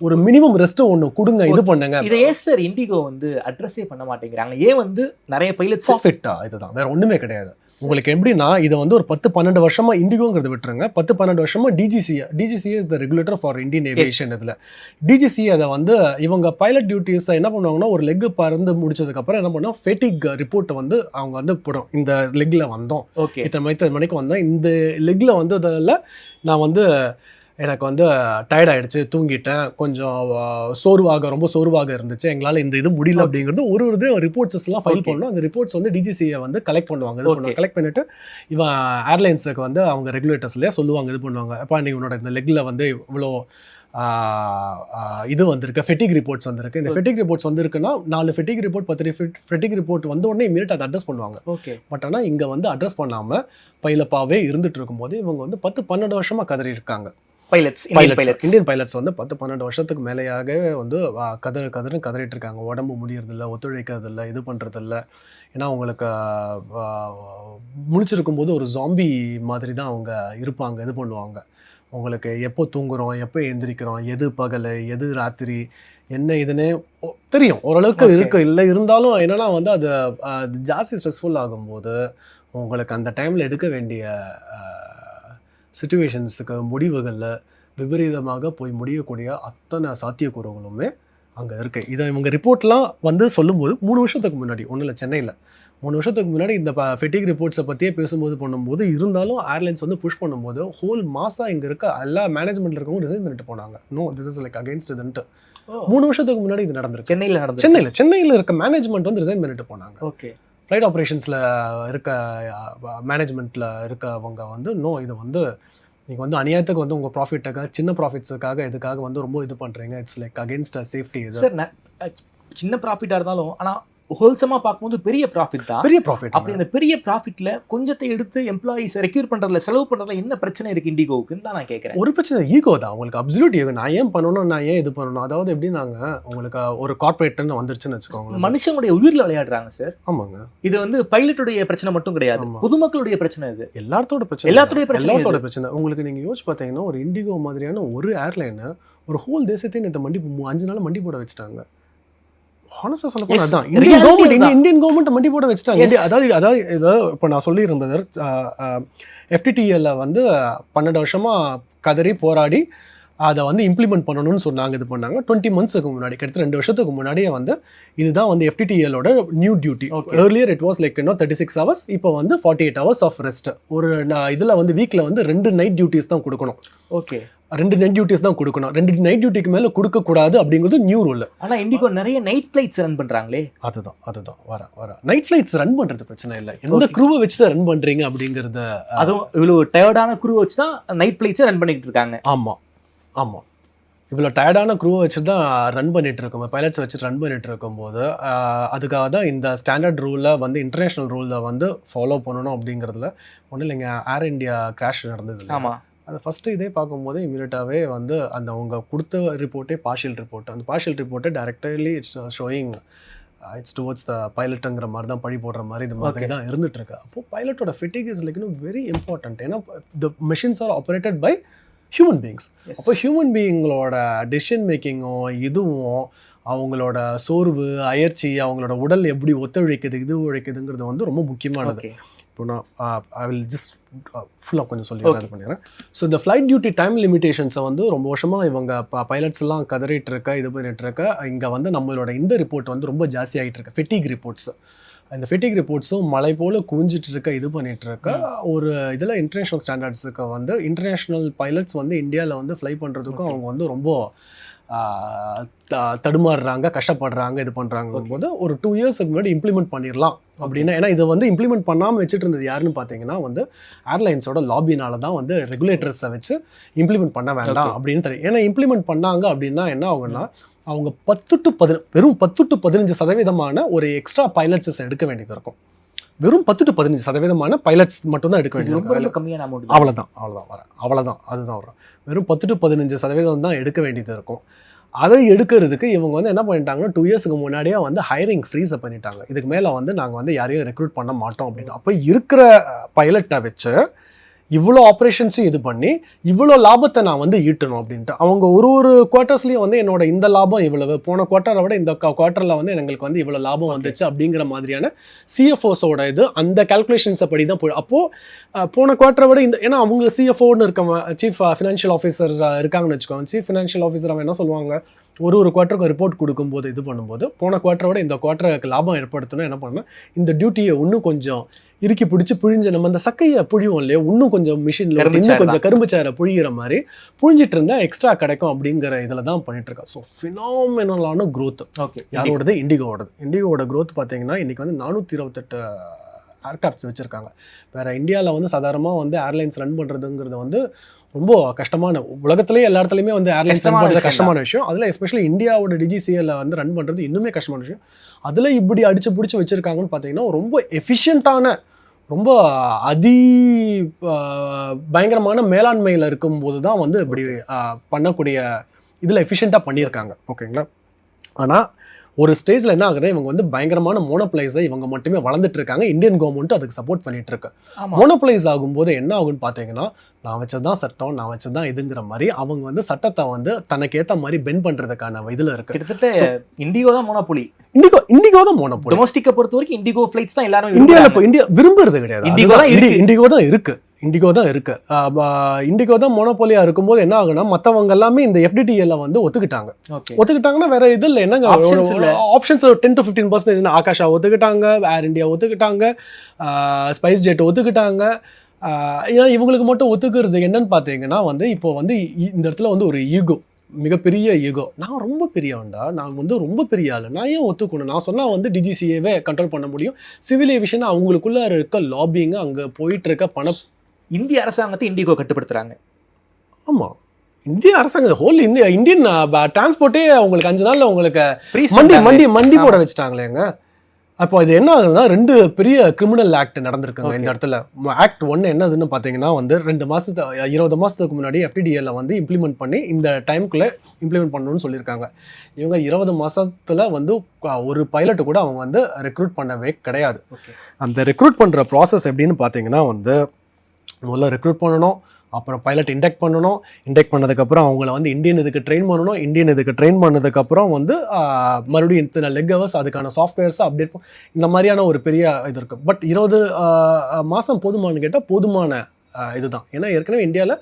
ஒரு மினிமம் ரெஸ்ட்டு ஒன்று கொடுங்க, இது பண்ணுங்க. இதை ஏன் சார் இண்டிகோ வந்து அட்ரஸே பண்ண மாட்டேங்கிறாங்க? ஏன் வந்து நிறைய பைலட்ஸ் ப்ராஃபிட்டா? இதுதான், வேற ஒன்றுமே கிடையாது. உங்களுக்கு எப்படின்னா இது வந்து ஒரு 10-12 வருஷமா இண்டிகோங்கிறது விட்டுருங்க, 10-12 வருஷமா DGCA is the regulator for Indian aviation. இதில் டிஜிசிஏ அதை வந்து இவங்க பைலட் டியூட்டிஸை என்ன பண்ணுவாங்கன்னா ஒரு லெக் பறந்து முடிச்சதுக்கப்புறம் என்ன பண்ணுவோம், ஃபெட்டிக் ரிப்போர்ட்டை வந்து அவங்க வந்து போடும். இந்த லெக்ல வந்தோம், இத்தனை மணிக்கு வந்தோம், இந்த லெக்ல வந்ததில் நான் வந்து எனக்கு வந்து டயர்ட் ஆகிடுச்சு, தூங்கிட்டேன், கொஞ்சம் ரொம்ப சோர்வாக இருந்துச்சு, எங்களால் இந்த இது முடியல அப்படிங்கிறது ஒரு இது ரிப்போர்ட்ஸ்லாம் ஃபைல் பண்ணணும். அந்த ரிப்போர்ட்ஸ் வந்து டிஜிசியை வந்து கலெக்ட் பண்ணுவாங்க. இது பண்ணுவாங்க. கலெக்ட் பண்ணிவிட்டு இவன் ஏர்லைன்ஸுக்கு வந்து அவங்க ரெகுலேட்டர்ஸ்லேயே சொல்லுவாங்க, இது பண்ணுவாங்க, அப்பா நீங்கள் உன்னோட இந்த லெக்கில் வந்து இவ்வளோ இது வந்திருக்கு, ஃபெட்டிக் ரிப்போர்ட்ஸ் வந்திருக்கு. இந்த ஃபெட்டிக் ரிப்போர்ட்ஸ் வந்திருக்குன்னா 4 ஃபெட்டிக் ரிப்போர்ட் 10 ஃபெட்டிக் ரிப்போர்ட் வந்த உடனே இமீடியட் அதை அட்ரஸ் பண்ணுவாங்க. ஓகே. பட் ஆனால் இங்கே வந்து அட்ரஸ் பண்ணாமல் பைலப்பாவே இருந்துட்டு இருக்கும்போது இவங்க வந்து 10-12 வருஷமாக கதறி இருக்காங்க. இந்தியன் பைலட்ஸ் வந்து 10-12 வருஷத்துக்கு மேலேயாகவே வந்து கதறிட்டு இருக்காங்க. உடம்பு முடியறதில்ல, ஒத்துழைக்கிறதில்ல, இது பண்ணுறதில்ல. ஏன்னா அவங்களுக்கு முழிச்சிருக்கும் போது ஒரு ஜாம்பி மாதிரி தான் அவங்க இருப்பாங்க, இது பண்ணுவாங்க. உங்களுக்கு எப்போ தூங்குறோம், எப்போ எந்திரிக்கிறோம், எது பகல் எது ராத்திரி என்ன இதுன்னே தெரியும் ஓரளவுக்கு இருக்கு. இல்லை இருந்தாலும் என்னன்னா வந்து அது ஜாஸ்தி ஸ்ட்ரெஸ்ஃபுல் ஆகும்போது உங்களுக்கு அந்த டைமில் எடுக்க வேண்டிய சிச்சுவேஷன்ஸுக்கு முடிவுகளில் விபரீதமாக போய் முடியக்கூடிய அத்தனை சாத்தியக்கூறுகளுமே அங்கே இருக்குது. இதை இவங்க ரிப்போர்ட்லாம் வந்து சொல்லும்போது 3 வருஷத்துக்கு முன்னாடி, ஒன்றும் இல்லை, சென்னையில் 3 வருஷத்துக்கு முன்னாடி இந்த ஃபெட்டிக் ரிப்போர்ட்ஸை பற்றியே பண்ணும்போது இருந்தாலும் ஏர்லைன்ஸ் வந்து புஷ் பண்ணும்போது ஹோல் மாசாக இங்கே இருக்க எல்லா மேனேஜ்மெண்ட்டில் இருக்கவங்க ரிசைன் பண்ணிட்டு போனாங்க. No, this is like against இதுன்ட்டு 3 வருஷத்துக்கு முன்னாடி இது நடந்திருக்கு. சென்னையில் இருக்க மேனேஜ்மெண்ட் வந்து ரிசைன் பண்ணிட்டு போனாங்க. ஓகே. ஃப்ளைட் ஆப்ரேஷன்ஸில் இருக்க மேனேஜ்மெண்ட்டில் இருக்கவங்க வந்து நோ, இது வந்து நீங்கள் வந்து அநியாயத்துக்கு வந்து உங்கள் ப்ராஃபிட்டுக்காக சின்ன ப்ராஃபிட்ஸுக்காக இதுக்காக வந்து ரொம்ப இது பண்ணுறீங்க. It's like against safety. இது சார் சின்ன ப்ராஃபிட்டாக இருந்தாலும் ஆனால் ஹோல்சமாக பார்க்கும்போது பெரிய ப்ராஃபிட் தான். பெரிய ப்ராஃபிட். அப்படி அந்த பெரிய ப்ராஃபிட்டில் கொஞ்சத்தை எடுத்து எம்ப்ளாயிஸ் ரெக்யூர் பண்ணுறதுல செலவு பண்ணுறதுல என்ன பிரச்சனை இருக்குது இண்டிகோவுக்குன்னு தான் நான் கேட்குறேன். ஒரு பிரச்சனை ஈகோ தான் உங்களுக்கு, அப்சல்யூட் ஈகோ. நான் ஏன் பண்ணணும், நான் ஏன் இது பண்ணணும். அதாவது எப்படி நாங்கள் உங்களுக்கு ஒரு கார்பரேட்னு வந்துருச்சுன்னு வச்சுக்கோங்க, மனுஷனுடைய உயிரில் விளையாடுறாங்க சார். ஆமாங்க. இது வந்து பைலட்டுடைய பிரச்சனை மட்டும் கிடையாது, பொதுமக்களுடைய பிரச்சனை. இது எல்லாத்தோட பிரச்சனை. உங்களுக்கு நீங்கள் யோசிச்சு பார்த்தீங்கன்னா ஒரு இண்டிகோ மாதிரியான ஒரு ஏர்லைனை ஒரு ஹோல் தேசத்தையும் இந்த 5 நாள் மண்டி போட வச்சுட்டாங்க. ஹானஸ்டாக சொல்ல போனால் Yes, அதான் reality தான். இந்தியன் கவர்மெண்ட் மண்டி போட வச்சுட்டாங்க. Yes. அதாவது இதை இப்போ நான் சொல்லியிருந்தது FTTL வந்து 12 வருஷமாக கதறி போராடி அதை வந்து இம்ப்ளிமெண்ட் பண்ணணும்னு சொன்னாங்க. இது பண்ணாங்க 20 மந்த்ஸுக்கு முன்னாடி, கிட்டத்தட்ட 2 வருஷத்துக்கு முன்னாடியே வந்து இதுதான் வந்து FTTL-ஓட new duty. Earlier it was like 36 hours, இப்போ வந்து 48 hours ஆஃப் ரெஸ்ட். ஒரு இதில் வந்து வீக்கில் வந்து 2 நைட் டியூட்டிஸ் தான் கொடுக்கணும். ஓகே, 2 நைட் டியூட்டிஸ் தான் கொடுக்கணும். 2 நைட் டியூட்டிக்கு மேலே கொடுக்கக்கூடாது அப்படிங்கிறது நியூ ரூல். ஆனா இண்டிகோ நிறைய நைட் ஃபிளைட்ஸ் ரன் பண்றாங்களே. அதுதான் வர நைட் ஃபிளைட்ஸ் ரன் பண்றது பிரச்சனை இல்லை. எந்த க்ரூவை வச்சு தான் ரன் பண்றீங்க அப்படிங்கிறத. அதுவும் இவ்வளவு டயர்டான க்ரூ வச்சு தான் நைட் ஃபிளைட்ஸ் ரன் பண்ணிட்டு இருக்காங்க. ஆமாம் இவ்வளோ டயர்டான க்ரூவை வச்சு தான் ரன் பண்ணிட்டு இருக்கோம், பைலட்ஸ் வச்சு ரன் பண்ணிட்டு இருக்கும்போது அதுக்காக தான் இந்த ஸ்டாண்டர்ட் ரூலை வந்து இன்டர்நேஷ்னல் ரூலில் வந்து ஃபாலோ பண்ணணும் அப்படிங்கிறதுல ஒன்றும் இல்லைங்க. ஏர் இண்டியா கிராஷ் நடந்தது. ஆமாம், அது ஃபஸ்ட்டு இதே பார்க்கும்போது இமீடியட்டாகவே வந்து அந்த அவங்க கொடுத்த ரிப்போர்ட்டே பார்ஷியல் ரிப்போர்ட். அந்த பார்ஷியல் ரிப்போர்ட்டே directly it's showing it's towards the பைலட்டுங்கிற மாதிரி தான், பழி போடுற மாதிரி இது மாதிரி தான் இருந்துட்டு இருக்கு. அப்போது பைலட்டோட fitting is like very important. ஏன்னா the machines are operated by human beings. அப்போ ஹியூமன் பீயிங்களோட டிசிஷன் மேக்கிங்கும் இதுவும் அவங்களோட சோர்வு அயற்சி அவங்களோட உடல் எப்படி ஒத்துழைக்குது இது உழைக்குதுங்கிறது வந்து ரொம்ப முக்கியமானது. இப்போ நான் ஐ வில் ஜஸ்ட் ஃபுல்லாக கொஞ்சம் சொல்லி இது பண்ணிடுறேன். ஸோ இந்த ஃப்ளைட் டியூட்டி டைம் லிமிடேஷன்ஸை வந்து ரொம்ப வருஷமாக இவங்க பைலட்ஸ் எல்லாம் கதறிட்டு இருக்க இது பண்ணிட்டு இருக்க. இங்கே வந்து நம்மளோட இந்த ரிப்போர்ட் வந்து ரொம்ப ஜாஸ்தி ஆகிட்டு இருக்கு, ஃபெட்டிக் ரிப்போர்ட்ஸ். இந்த ஃபெட்டிக் ரிப்போர்ட்ஸும் மழை போல் குவிஞ்சிட்டு இருக்க இது பண்ணிட்டு இருக்க. ஒரு இதில் இன்டர்நேஷ்னல் ஸ்டாண்டர்ட்ஸுக்கு வந்து இன்டர்நேஷ்னல் பைலட்ஸ் வந்து இந்தியாவில் வந்து ஃப்ளை பண்ணுறதுக்கும் அவங்க வந்து ரொம்ப தடுமாறுறாங்க, கஷ்டப்படுறாங்க, இது பண்ணுறாங்க போது ஒரு 2 இயர்ஸுக்கு முன்னாடி இம்ப்ளிமெண்ட் பண்ணிடலாம் அப்படின்னா. ஏன்னா இதை வந்து இம்ப்ளிமெண்ட் பண்ணாமல் வச்சுட்டு இருந்தது யாருன்னு பார்த்தீங்கன்னா வந்து ஏர்லைன்ஸோட லாபினால தான் வந்து ரெகுலேட்டர்ஸை வச்சு இம்ப்ளிமெண்ட் பண்ண வேண்டாம் அப்படின்னு தெரியும். ஏன்னா இம்ப்ளிமெண்ட் பண்ணாங்க அப்படின்னா என்ன ஆகுன்னா அவங்க 10 to 15 வெறும் 10 to 15% ஒரு எக்ஸ்ட்ரா பைலட்ஸஸ் எடுக்க வேண்டியது இருக்கும். வெறும் 10 to 15% பைலட்ஸ் மட்டும்தான் எடுக்க வேண்டியது. கம்மியான அமௌண்ட். அவ்வளோதான் அதுதான் வரும். வெறும் 10 to 15% தான் எடுக்க வேண்டியது இருக்கும். அதை எடுக்கிறதுக்கு இவங்க வந்து என்ன பண்ணிட்டாங்கன்னா 2 இயர்ஸுக்கு முன்னாடியே வந்து ஹைரிங் ஃப்ரீஸை பண்ணிட்டாங்க. இதுக்கு மேலே வந்து நாங்கள் வந்து யாரையும் ரெக்ரூட் பண்ண மாட்டோம் அப்படின்னு. அப்போ இருக்கிற பைலட்டை வச்சு இவ்வளோ ஆப்ரேஷன்ஸும் இது பண்ணி இவ்வளோ லாபத்தை நான் வந்து ஈட்டணும் அப்படின்ட்டு அவங்க ஒரு குவார்ட்டர்ஸ்லேயும் வந்து என்னோட இந்த லாபம் இவ்வளவு, போன குவார்ட்டரை விட இந்த குவார்ட்டரில் வந்து எங்களுக்கு வந்து இவ்வளோ லாபம் வந்துச்சு அப்படிங்கிற மாதிரியான சிஎஃப்ஓஸோட இது அந்த கால்குலேஷன்ஸை படி தான் அப்போது போன குவார்ட்டரை விட இந்த, ஏன்னா அவங்க சிஎஃப்ஓன்னு இருக்கவங்க சீஃப் ஃபினான்ஷியல் ஆஃபீஸர் இருக்காங்கன்னு வச்சுக்கோங்க. சீஃப் ஃபினான்ஷியல் ஆஃபீஸர் அவன் என்ன சொல்லுவாங்க, ஒரு குவார்ட்டருக்கு ரிப்போர்ட் கொடுக்கும்போது இது பண்ணும்போது போன குவார்ட்டரை விட இந்த குவார்ட்டருக்கு லாபம் ஏற்படுத்தணும் என்ன பண்ணணும், இந்த டியூட்டியை இன்னும் கொஞ்சம் இறுக்கி பிடிச்சி புழிஞ்சு நம்ம அந்த சக்கையை புழிவோம் இல்லையா, இன்னும் கொஞ்சம் மிஷினில் இன்னும் கொஞ்சம் கரும்பு சாரை புழிகிற மாதிரி புழிஞ்சிட்டு இருந்தால் எக்ஸ்ட்ரா கிடைக்கும் அப்படிங்கிற இதில் தான் பண்ணிட்டு இருக்கா. ஸோ ஃபினாமினலான க்ரோத். ஓகே, யாரோடது? இண்டிகோவோட க்ரோத் பார்த்தீங்கன்னா இன்றைக்கி வந்து 428 ஏர்கிராஃப்ட்ஸ் வச்சுருக்காங்க. வேறு இந்தியாவில் வந்து சாதாரணமாக வந்து ஏர்லைன்ஸ் ரன் பண்ணுறதுங்கிறது வந்து ரொம்ப கஷ்டமான, உலகத்திலேயே எல்லா இடத்துலையுமே வந்து ஏர்லைன்ஸ் ரன் பண்ணுறது கஷ்டமான விஷயம். அதில் எஸ்பெஷலி இந்தியாவோட டிஜிசிஎல்ல வந்து ரன் பண்ணுறது இன்னுமே கஷ்டமான விஷயம். அதில் இப்படி அடித்து பிடிச்சி வச்சுருக்காங்கன்னு பார்த்தீங்கன்னா ரொம்ப எஃபிஷியண்ட்டான, ரொம்ப பயங்கரமான மேலாண்மையில் இருக்கும்போது தான் வந்து இப்படி பண்ணக்கூடிய இதில் எஃபிஷியண்ட்டாக பண்ணியிருக்காங்க. ஓகேங்களா? ஆனால் ஒரு ஸ்டேஜில் என்ன ஆகுது, இவங்க வந்து பயங்கரமான மோனோப்ளைஸை இவங்க மட்டுமே வளர்ந்துட்டு இருக்காங்க. இந்தியன் கவர்மெண்ட் அதுக்கு சப்போர்ட் பண்ணிட்டு இருக்கு. மோனோப்ளைஸ் ஆகும்போது என்ன ஆகுன்னு பார்த்தீங்கன்னா நான் வச்சதான் சட்டம், நான் வச்சதான் இதுங்கிற மாதிரி அவங்க வந்து சட்டத்தை வந்து தனக்கு ஏற்ற மாதிரி பெண்ட் பண்றதுக்கான இதில் இருக்கு. கிட்டத்தட்ட இண்டிகோ தான் மோனோபோலி. இண்டிகோ தான் மோனோபோலி. டொமஸ்டிக்கை பொறுத்த வரைக்கும் இண்டிகோ ஃபிளைட்ஸ் தான் எல்லாரும் இந்தியா விரும்புறது கிடையாது. இண்டிகோ தான் இருக்கு. இண்டிகோ தான் மோனோபோலியா இருக்கும்போது என்ன ஆகுனா மற்றவங்க எல்லாமே இந்த FDTL வந்து ஒத்துக்கிட்டாங்கன்னா வேற இது இல்லை. என்னங்க ஆப்ஷன்ஸ் 10 to 15% ஆகாஷா ஒத்துக்கிட்டாங்க, ஏர் இந்தியா ஒத்துக்கிட்டாங்க, ஸ்பைஸ் ஜெட் ஒத்துக்கிட்டாங்க. ஏன்னா இவங்களுக்கு மட்டும் ஒத்துக்கிறது என்னன்னு பார்த்தீங்கன்னா வந்து இப்போ வந்து இந்த இடத்துல வந்து ஒரு ஈகோ, மிகப்பெரிய ஈகோ. நான் ரொம்ப பெரியவன்டா, நான் வந்து ரொம்ப பெரிய ஆள், நான் ஏன் ஒத்துக்கணும்? நான் சொன்னால் வந்து டிஜிசிஏவே கண்ட்ரோல் பண்ண முடியும். சிவில் ஏவியேஷன் அவங்களுக்குள்ள இருக்க லாபிங்க, அங்கே போயிட்டு இருக்க இந்திய அரசாங்கத்தை இண்டிகோ கட்டுப்படுத்துறாங்க. ஆமாம், இந்திய அரசாங்கம் ஹோல் இந்தியன் டிரான்ஸ்போர்ட்டே உங்களுக்கு 5 நாளில் உங்களுக்கு மண்டி போட வச்சுட்டாங்களேங்க. அப்போ இது என்ன ஆகுதுன்னா 2 பெரிய கிரிமினல் ஆக்ட் நடந்திருக்குங்க இந்த இடத்துல. ஆக்ட் 1 என்னதுன்னு பார்த்தீங்கன்னா வந்து 20 மாதத்துக்கு முன்னாடி FDTL வந்து இம்ப்ளிமெண்ட் பண்ணி இந்த டைமுக்குள்ளே இம்ப்ளிமெண்ட் பண்ணணும்னு சொல்லியிருக்காங்க. இவங்க 20 மாதத்தில் வந்து ஒரு பைலட்டு கூட அவங்க வந்து ரெக்ரூட் பண்ணவே கிடையாது. அந்த ரெக்ரூட் பண்ணுற ப்ராசஸ் எப்படின்னு பார்த்தீங்கன்னா வந்து முதல்ல ரெக்ரூட் பண்ணணும், அப்புறம் பைலட் இண்டெக்ட் பண்ணணும். இண்டெக்ட் பண்ணதுக்கப்புறம் அவங்கள வந்து இந்தியன் இதுக்கு ட்ரெயின் பண்ணணும். இந்தியன் இதுக்கு ட்ரெயின் பண்ணதுக்கப்புறம் வந்து மறுபடியும் இத்தனை லெக் ஹவர்ஸ் அதுக்கான சாஃப்ட்வேர்ஸை அப்டேட் இந்த மாதிரியான ஒரு பெரிய இது இருக்குது. பட் 20 மாதம் போதுமானு கேட்டால் போதுமான இதுதான். ஏன்னா ஏற்கனவே இந்தியாவில்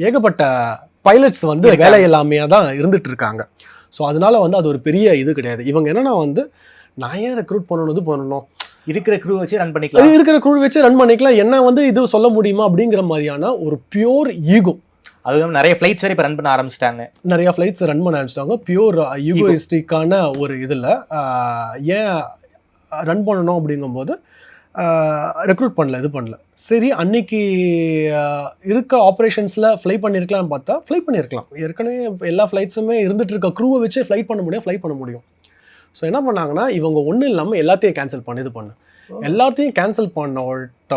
ஏகப்பட்ட பைலட்ஸ் வந்து வேலை இல்லாமையே தான் இருந்துட்டு இருக்காங்க. ஸோ அதனால வந்து அது ஒரு பெரிய இது கிடையாது. இவங்க என்னன்னா வந்து நான் ஏன் ரெக்ரூட் பண்ணணும் இருக்கிற க்ரூ வச்சு ரன் பண்ணிக்கலாம், இருக்கிற க்ரூ வச்சு ரன் பண்ணிக்கலாம், என்ன வந்து இது சொல்ல முடியுமா அப்படிங்கிற மாதிரியான ஒரு பியூர் ஈகோ. அதுவும் நிறைய ஃப்ளைட்ஸ் வரை இப்போ ரன் பண்ண ஆரம்பிச்சிட்டாங்க. நிறைய ஃப்ளைட்ஸ் ரன் பண்ண ஆரம்பிச்சிட்டாங்க. பியூர் ஈகோயிஸ்டிக்கான ஒரு இதில் ஏன் ரன் பண்ணணும் அப்படிங்கும்போது ரெக்ரூட் பண்ணல, இது பண்ணல. சரி, அன்னைக்கு இருக்க ஆப்ரேஷன்ஸில் ஃப்ளை பண்ணியிருக்கலாம்னு பார்த்தா ஃப்ளை பண்ணியிருக்கலாம். ஏற்கனவே எல்லா ஃப்ளைட்ஸுமே இருந்துட்டு இருக்க க்ரூவை வச்சு ஃப்ளை பண்ண முடியும். ஸோ என்ன பண்ணாங்கன்னா இவங்க ஒன்றும் இல்லாமல் எல்லாத்தையும் கேன்சல் எல்லாத்தையும் கேன்சல் பண்ண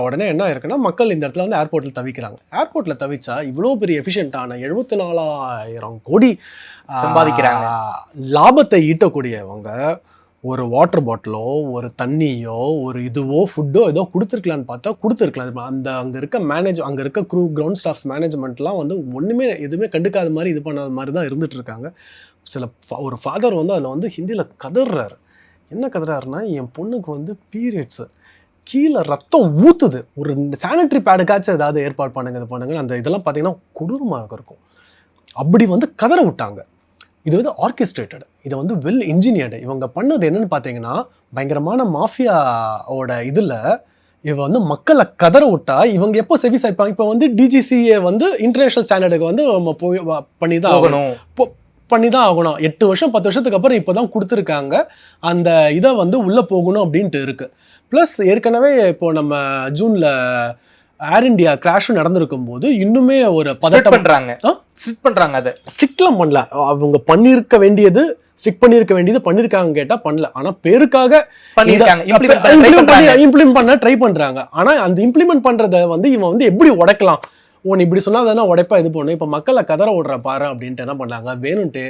உடனே என்ன இருக்குன்னா மக்கள் இந்த இடத்துல வந்து ஏர்போர்ட்டில் தவிக்கிறாங்க. ஏர்போர்ட்டில் தவிச்சா இவ்வளோ பெரிய எஃபிஷியண்ட்டான 74,000 கோடி சம்பாதிக்கிறாங்க லாபத்தை ஈட்டக்கூடியவங்க ஒரு வாட்டர் பாட்டிலோ ஒரு தண்ணியோ ஒரு இதுவோ ஃபுட்டோ ஏதோ கொடுத்துருக்கலான்னு பார்த்தா கொடுத்துருக்கலாம். அங்கே இருக்க க்ரூ கிரவுண்ட் ஸ்டாஃப்ஸ் மேனேஜ்மெண்ட்லாம் வந்து ஒன்றுமே எதுவுமே கண்டுக்காத மாதிரி இது பண்ணாத மாதிரி தான் இருந்துட்டு இருக்காங்க. ஒரு ஃபாதர் வந்து அதில் வந்து ஹிந்தியில் கதறாரு. என்ன கதறாருன்னா, என் பொண்ணுக்கு வந்து பீரியட்ஸு, கீழே ரத்தம் ஊற்றுது, ஒரு சானிட்டரி பேடுக்காச்சும் ஏதாவது ஏற்பாடு பண்ணுங்க அந்த இதெல்லாம் பார்த்தீங்கன்னா கொடூரமாக இருக்கும். அப்படி வந்து கதற விட்டாங்க. இது வந்து ஆர்கெஸ்ட்ரேட்டட், இது வந்து வெல் இன்ஜினியர்டு. இவங்க பண்ணது என்னன்னு பார்த்தீங்கன்னா பயங்கரமான மாஃபியாவோட இதில் இவங்க வந்து மக்களை கதற விட்டா இவங்க எப்போ செவி சாய்ப்பாங்க. இப்போ வந்து டிஜிசிஏ வந்து இன்டர்நேஷ்னல் ஸ்டாண்டர்டுக்கு வந்து நம்ம போய் பண்ணி தான் ஆகணும். 8 வருஷம் 10 வருஷத்துக்கு அப்புறம் இப்போ தான் கொடுத்துருக்காங்க. அந்த இதை வந்து உள்ளே போகணும் அப்படின்ட்டு இருக்குது. ப்ளஸ் ஏற்கனவே இப்போது நம்ம ஜூனில் ஏர் இண்டியா கிராஷும் நடந்திருக்கும் போது இன்னுமே ஒரு பதட்டம் பண்ணுறாங்க. அதை ஸ்ட்ரிக்ட்லாம் பண்ணல. அவங்க ஸ்ட்ரிக்ட் பண்ணியிருக்க வேண்டியது பண்ணியிருக்காங்க கேட்டால் பண்ணல. ஆனால் பேருக்காக இம்ப்ளிமெண்ட் பண்ண ட்ரை பண்ணுறாங்க. ஆனால் அந்த இம்ப்ளிமெண்ட் பண்ணுறதை வந்து இவன் வந்து எப்படி உடைக்கலாம், நீ இப்படி சொன்னா தானே உடைப்பா இது பண்ணும். இப்போ மக்களை கதற விடுற பாரு அப்படின்ட்டு என்ன பண்ணாங்க, வேணும்ட்டு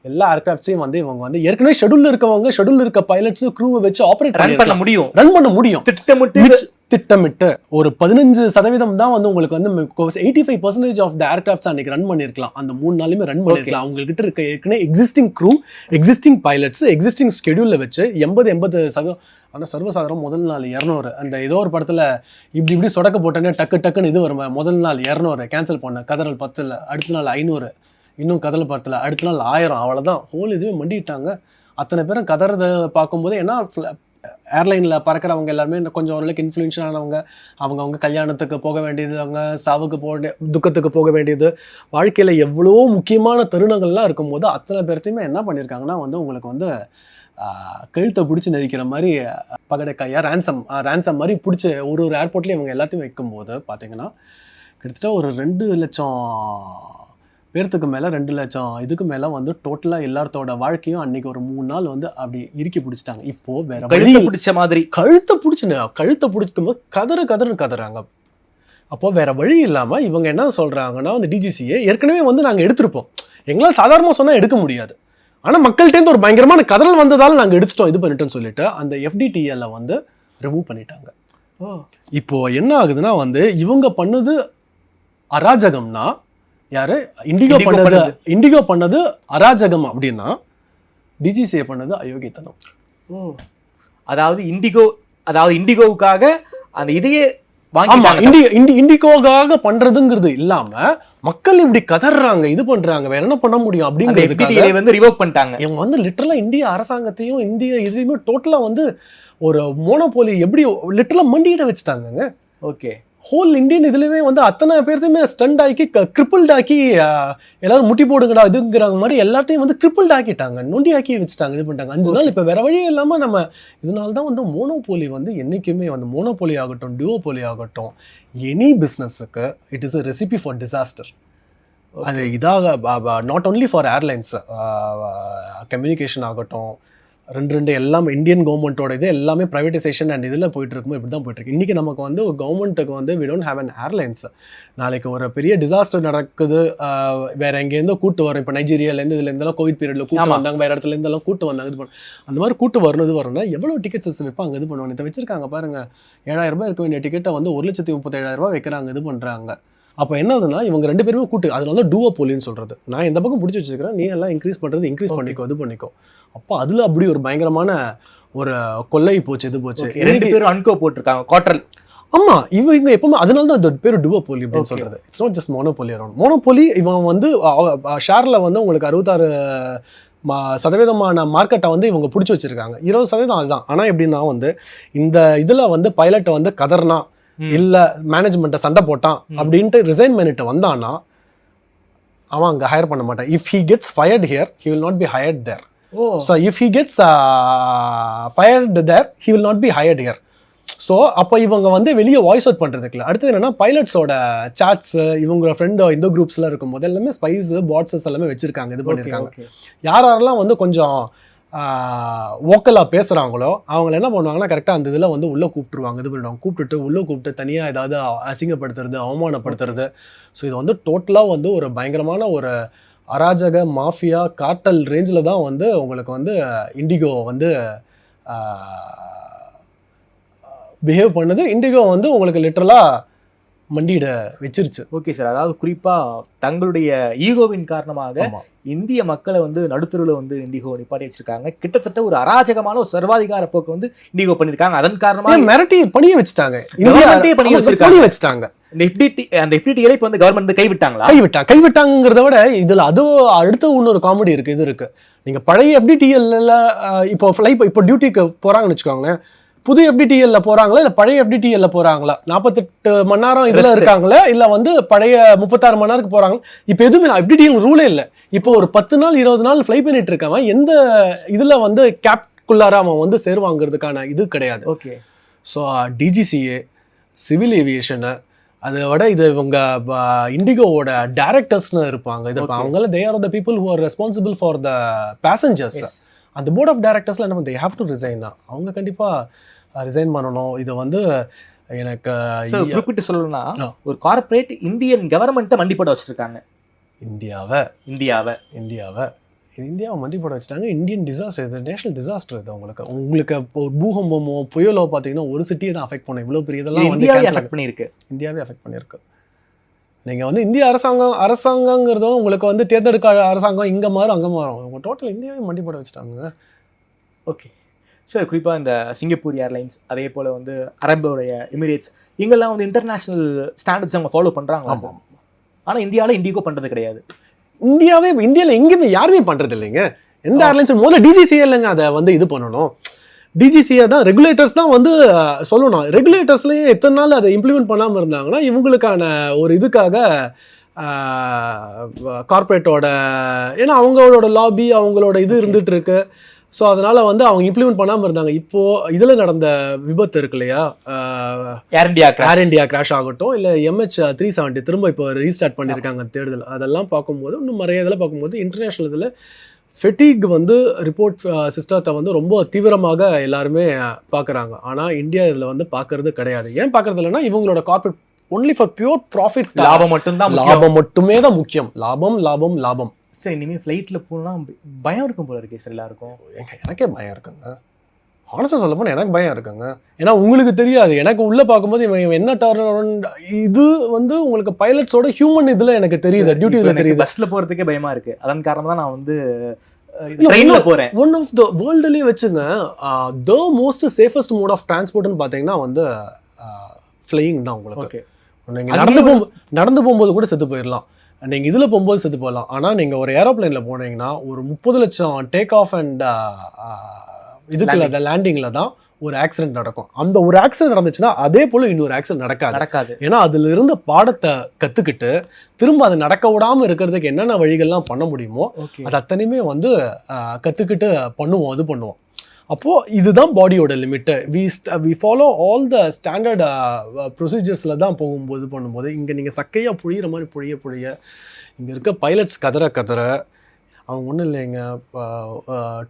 எல்லா ஏர்கிராஃப்ட்ஸையும் வந்து இவங்க வந்து ஏற்கனவே ஷெட்யூல் இருக்க பைலட்ஸ் க்ரூவை வச்சு ஆப்ரேட் ரன் பண்ண முடியும். திட்டமிட்டு ஒரு 15% தான் வந்து உங்களுக்கு வந்து 85% ஆஃப் த ஏர்கிராஃப்ட்ஸ் அன்னைக்கு ரன் பண்ணிருக்கலாம். அந்த 3 நாளுமே ரன் பண்ணிருக்கலாம். அவங்ககிட்ட இருக்க ஏற்கனவே existing crew, existing pilots, existing ஸ்கெடியூல்ல வச்சு 80%. ஆனால் சர்வசாதாரணம் முதல் நாள் 200, அந்த ஏதோ ஒரு படத்தில் இப்படி சொடக்க போட்டோன்னே டக்குன்னு இது வரும். முதல் நாள் 200 கேன்சல் பண்ண, கதறல் 10, அடுத்த நாள் 500, இன்னும் கதறல் 10, அடுத்த நாள் 1000, அவ்வளோதான். ஹோல் இதுவே மண்டிட்டாங்க. அத்தனை பேரும் கதறதை பார்க்கும்போது ஏன்னா ஏர்லைனில் பறக்கிறவங்க எல்லாருமே கொஞ்சம் ஓரளவுக்கு இன்ஃப்ளூயன்ஷியலானவங்க. அவங்க கல்யாணத்துக்கு போக வேண்டியது, அவங்க சாவுக்கு துக்கத்துக்கு போக வேண்டியது, வாழ்க்கையில் எவ்வளோ முக்கியமான தருணங்கள்லாம் இருக்கும்போது அத்தனை பேர்த்தையுமே என்ன பண்ணியிருக்காங்கன்னா வந்து உங்களுக்கு வந்து கழுத்தை பிடிச்சி நெரிக்கிற மாதிரி பகடைக்காயா ரேன்சம் மாதிரி பிடிச்சி ஒரு ஏர்போர்ட்லேயும் இவங்க எல்லாத்தையும் வைக்கும்போது பார்த்தீங்கன்னா கிட்டத்தட்ட ஒரு 2 லட்சம் பேர்த்துக்கு மேலே 2 லட்சம் இதுக்கு மேலே வந்து டோட்டலாக எல்லாத்தோட வாழ்க்கையும் அன்னைக்கு ஒரு 3 நாள் வந்து அப்படி இறுக்கி பிடிச்சிட்டாங்க. இப்போது வேற பிடிச்ச மாதிரி கழுத்தை பிடிக்கும்போது கதறாங்க. அப்போது வேற வழி இல்லாமல் இவங்க என்ன சொல்கிறாங்கன்னா வந்து டிஜிசிஏ ஏற்கனவே வந்து நாங்கள் எடுத்திருப்போம், எங்களால் சாதாரணமாக சொன்னால் எடுக்க முடியாது, ஆனால் மக்கள்கிட்டேருந்து ஒரு பயங்கரமான கதறல் வந்ததால் நாங்கள் எடுத்துட்டோம், இது பண்ணிட்டோம்னு சொல்லிட்டு அந்த FDTL வந்து ரிமூவ் பண்ணிட்டாங்க. இப்போ என்ன ஆகுதுன்னா வந்து இவங்க பண்ணது அராஜகம்னா யாரு, இண்டிகோ பண்ணது அராஜகம் அப்படின்னா டிஜிசிஏ பண்ணது அயோக்கியத்தனம். அதாவது இண்டிகோவுக்காக அந்த இதையே இண்டிகோக்காக பண்றதுங்கிறது இல்லாம மக்கள் இப்படி கதறாங்க, இது பண்றாங்க, வேற என்ன பண்ண முடியும் அப்படிங்கிறது வந்து ரிவோக் பண்ணிட்டாங்க. இவங்க வந்து லிட்டரலா இந்திய அரசாங்கத்தையும் இந்திய இதையுமே டோட்டலா வந்து ஒரு மோனோபோலி எப்படி லிட்டரலா மண்டியிட வச்சுட்டாங்க. ஓகே, ஹோல் இந்தியன் இதுலவே வந்து அத்தனை பேர்த்தையுமே ஸ்டண்ட் ஆக்கி கிரிப்பிள்ட் ஆக்கி எல்லாரும் முட்டி போடுங்கடா இதுங்கிறாங்க மாதிரி எல்லாத்தையும் வந்து கிரிப்பிள்ட் ஆக்கிட்டாங்க, நொண்டி ஆக்கி வச்சுட்டாங்க, இது பண்ணிட்டாங்க 5 நாள். இப்போ வேற வழியே இல்லாமல் நம்ம இதனால தான் வந்து மோனோபோலி வந்து என்றைக்குமே வந்து மோனோபோலி ஆகட்டும் டியூவோபோலி ஆகட்டும் எனி பிஸ்னஸுக்கு it is a recipe for disaster. அது இதாக not only for airlines, communication ஆகட்டும், 2 எல்லாமே இந்தியன் கவர்மெண்ட்டோட இது எல்லாமே ப்ரைவேட்டைசேஷன் அண்ட் இதில் போயிட்டு இருக்கும்போது இப்படி தான் போயிட்டுருக்கு. இன்றைக்கி நமக்கு வந்து கவர்மெண்ட்டுக்கு வந்து we don't have an airlines. நாளைக்கு ஒரு பெரிய டிசாஸ்டர் நடக்குது, வேறு எங்கேருந்தோ கூட்டு வரும். இப்போ நைஜீரியாலேருந்து இதுலேருந்தெல்லாம் கோவிட் பீரியடில் கூட்டு வந்தாங்க, வேறு இடத்துலேருந்தெல்லாம் கூட்டு வந்தாங்க, இது அந்த மாதிரி கூட்டு வரணும். இது வரணும்னா எவ்வளோ டிக்கெட்ஸ் வைப்பாங்க, இது பண்ணுவாங்க. இதை வச்சிருக்காங்க பாருங்கள், 7,000 ரூபாய் இருக்க வேண்டிய டிக்கெட்டை வந்து 1,37,000 ரூபாய் வைக்கிறாங்க, இது பண்ணுறாங்க. அப்போ என்னதுன்னா இவங்க 2 பேருமே கூட்டு அதனால தான் டூவோபோலின்னு சொல்கிறது. நான் இந்த பக்கம் பிடிச்சி வச்சுக்கிறேன், நீ எல்லாம் இன்க்ரீஸ் பண்ணுறது இன்க்ரீஸ் பண்ணிக்கோ, இது பண்ணிக்கோ. அப்போ அதில் அப்படி ஒரு பயங்கரமான ஒரு கொள்ளை போச்சு, இது போச்சு. 2 பேரும் அன்கோ போட்டிருக்காங்க குவார்டர். ஆமா, இவங்க எப்பவுமே அதனால தான் இந்த பேர் டூவோபோலி அப்படின்னு சொல்றது. It's not just monopoly around. Monopoly இவன் வந்து ஷேர்ல வந்து உங்களுக்கு 66% மார்க்கெட்டை வந்து இவங்க பிடிச்சி வச்சிருக்காங்க. 20% அதுதான். ஆனா எப்படின்னா வந்து இந்த இதுல வந்து பைலட்டை வந்து கதர்னா இல்ல மேனேஜ்மெண்ட்டை சண்டை போட்டான் அப்படின்ட்டு ரிசைன் பண்ணிட்டு வந்தான்னா அவன் அங்க ஹையர் பண்ண மாட்டான். If he gets fired here he will not be hired there. So if he gets fired there he will not be hired here. So அப்போ இவங்க வந்து வெளியே வாய்ஸ் அவுட் பண்ணுறதுக்குல அடுத்தது என்னன்னா பைலட்ஸோட சாட்ஸ் இவங்க ஃப்ரெண்ட் இந்த குரூப்ஸ்லாம் இருக்கும்போது எல்லாமே ஸ்பைஸ் பாட்ஸஸ் எல்லாமே வச்சிருக்காங்க, இது பண்ணியிருக்காங்க. யாரெல்லாம் வந்து கொஞ்சம் வோக்கலாக பேசுகிறாங்களோ அவங்கள என்ன பண்ணுவாங்கன்னா கரெக்டாக அந்த இதில் வந்து உள்ளே கூப்பிட்டுருவாங்க, இது பண்ணிடுவாங்க. கூப்பிட்டு தனியாக ஏதாவது அசிங்கப்படுத்துறது, அவமானப்படுத்துறது. ஸோ இது வந்து டோட்டலாக வந்து ஒரு பயங்கரமான ஒரு அராஜக மாஃபியா கார்ட்டல் ரேஞ்சில் தான் வந்து உங்களுக்கு வந்து இண்டிகோ வந்து பிஹேவ் பண்ணுது. இண்டிகோ வந்து உங்களுக்கு லிட்டரலாக மண்டியிட வச்சிருச்சு. ஓகே சார், அதாவது குறிப்பாக தங்களுடைய ஈகோவின் காரணமாக இந்திய மக்களை வந்து நடுத்தருவில் வந்து இண்டிகோ நிப்பாட்டி வச்சிருக்காங்க. கிட்டத்தட்ட ஒரு அராஜகமான ஒரு சர்வாதிகார போக்கு வந்து இண்டிகோ பண்ணியிருக்காங்க. அதன் காரணமாக மிரட்டி பணிய வச்சுட்டாங்க, பண்ணி வச்சுட்டாங்க. அந்த எஃப்டிடிகளை இப்போ வந்து கவர்மெண்ட் கைவிட்டாங்கிறத விட இதுல அதுவும் அடுத்த இன்னொரு காமெடி இருக்கு. இது இருக்கு, நீங்க பழைய எஃப்டிடிஎல்ல இப்போ டியூட்டிக்கு போறாங்கன்னு வச்சுக்கோங்களேன், புது எஃப்டிடிஎல்ல போறாங்களா இல்ல பழைய எஃப்டிடிஎல்ல போறாங்களா, 48 மணி நேரம் இதுல இருக்காங்களா இல்ல வந்து பழைய 36 மணி நேரத்துக்கு போறாங்க. இப்ப எதுவுமே எஃப்டிடிஎல் ரூலே இல்ல. இப்போ ஒரு 10 நாள் 20 நாள் ஃபிளை பண்ணிட்டு இருக்கவன் எந்த இதுல வந்து கேப்குள்ளார அவன் வந்து சேருவாங்கிறதுக்கான இது கிடையாது. ஓகே. ஸோ டிஜிசிஏ, சிவில் ஏவியேஷனு, அதை விட இது இவங்க இண்டிகோவோட டைரக்டர்ஸ்னு இருப்பாங்க. இது அவங்கள they are the people who are responsible for the passengers. அந்த போர்ட் ஆஃப் டைரக்டர்ஸ்ல என்ன தே ஹேவ் டு ரிசைன் தான். அவங்க கண்டிப்பா ரிசைன் பண்ணணும். இது வந்து எனக்கு குறிப்பிட்டு சொல்லணும்னா ஒரு கார்ப்பரேட் இந்தியன் கவர்மெண்ட்டை மண்டிப்பட வச்சிருக்காங்க. இந்தியாவை மண்டிப்பட வச்சுட்டாங்க. இந்தியன் டிசாஸ்டர், இது நேஷனல் டிசாஸ்டர். இது உங்களுக்கு ஒரு பூகம்பமோ புயலோ பார்த்தீங்கன்னா ஒரு சிட்டியை தான் அஃபெக்ட் பண்ணும். இவ்வளோ பெரிய இதெல்லாம் வந்து இந்தியாவே அஃபெக்ட் பண்ணியிருக்கு. நீங்கள் வந்து இந்திய அரசாங்கங்கிறதும் உங்களுக்கு வந்து தேர்ந்தெடுக்க அரசாங்கம் இங்கே மாறும் அங்கே மாறும். அவங்க டோட்டல் இந்தியாவே மண்டிப்பட வச்சுட்டாங்க. ஓகே சார், குறிப்பாக இந்த சிங்கப்பூர் ஏர்லைன்ஸ், அதே போல் வந்து அரபுடைய எமிரேட்ஸ், இங்கெல்லாம் வந்து இன்டர்நேஷ்னல் ஸ்டாண்டர்ட்ஸ் அவங்க ஃபாலோ பண்ணுறாங்க. ஆனால் இந்தியாவில் இண்டிகோ பண்ணுறது கிடையாது. இந்தியாவில் எங்கேயுமே யாருமே பண்ணுறது இல்லைங்க. எந்த ஏர்லைன்ஸ் முதல்ல டிஜிசிஏ இல்லைங்க அதை வந்து இது பண்ணணும். டிஜிசிஏ தான், ரெகுலேட்டர்ஸ் தான் வந்து சொல்லணும். ரெகுலேட்டர்ஸ்லேயே எத்தனை நாள் அதை இம்ப்ளிமெண்ட் பண்ணாமல் இருந்தாங்கன்னா இவங்களுக்கான ஒரு இதுக்காக கார்பரேட்டோட, ஏன்னா அவங்களோட லாபி அவங்களோட இது இருந்துட்டு இருக்கு. ஸோ அதனால வந்து அவங்க இம்ப்ளிமெண்ட் பண்ணாமல் இருந்தாங்க. இப்போ இதில் நடந்த விபத்து இருக்கு இல்லையா, ஏர் இண்டியா கிராஷ் ஆகட்டும் இல்லை MH370 திரும்ப இப்போ ரீஸ்டார்ட் பண்ணியிருக்காங்க தேடுதல், அதெல்லாம் பார்க்கும்போது இன்னும் நிறைய இதில் பார்க்கும்போது இன்டர்நேஷ்னல் இதில் ஃபெட்டிக் வந்து ரிப்போர்ட் சிஸ்டத்தை வந்து ரொம்ப தீவிரமாக எல்லாருமே பார்க்குறாங்க. ஆனால் இந்தியா இதில் வந்து பார்க்கறது கிடையாது. ஏன் பார்க்கறது இல்லைன்னா இவங்களோட corporate only for pure profit, லாபம் மட்டுமே தான் முக்கியம். லாபம். சரி, இனிமேல் ஃப்ளைட்டில் போனால் பயம் இருக்கும் போல இருக்கே சார் எல்லாருக்கும். எனக்கே பயம் இருக்குங்க, ஆனஸ்டாக சொல்ல போனால் எனக்கு பயம் இருக்குங்க. ஏன்னா உங்களுக்கு தெரியாது, எனக்கு உள்ளே பார்க்கும்போது இவன் என்ன டர்ன் இது வந்து உங்களுக்கு பைலட்ஸோட ஹியூமன் இதில் எனக்கு தெரியுது, டியூட்டி இதில் தெரியுது. பஸ்ஸில் போகிறதுக்கே பயமாக இருக்குது. அதன் காரணமாக தான் நான் வந்து ட்ரெயினில் போகிறேன். ஒன் ஆஃப் த வேர்ல்டுலேயே வச்சுங்க the most safest mode of டிரான்ஸ்போர்ட்னு பார்த்தீங்கன்னா வந்து ஃப்ளையிங் தான் உங்களுக்கு. நீங்கள் நடந்து போகும்போது கூட செத்து போயிடலாம், நீங்கள் இதில் போகும்போது செத்து போகலாம். ஆனால் நீங்கள் ஒரு ஏரோப்ளைனில் போனீங்கன்னா ஒரு 30 லட்சம் டேக் ஆஃப் அண்ட் இதுக்குள்ள லேண்டிங்கில் தான் ஒரு ஆக்சிடென்ட் நடக்கும். அந்த ஒரு ஆக்சிடென்ட் நடந்துச்சுன்னா அதே போல் இன்னொரு ஆக்சிடென்ட் நடக்காது. ஏன்னா அதில் இருந்த பாடத்தை கற்றுக்கிட்டு திரும்ப அதை நடக்க விடாமல் இருக்கிறதுக்கு என்னென்ன வழிகள்லாம் பண்ண முடியுமோ அது அத்தனையுமே வந்து கற்றுக்கிட்டு பண்ணுவோம். அப்போது இதுதான் பாடியோட லிமிட்டு. We follow all the standard ப்ரொசீஜர்ஸில் தான் பண்ணும்போது இங்கே நீங்கள் சக்கையாக புழியிற மாதிரி புழிய இங்கே இருக்க பைலட்ஸ் கதற அவங்க ஒன்றும் இல்லைங்க.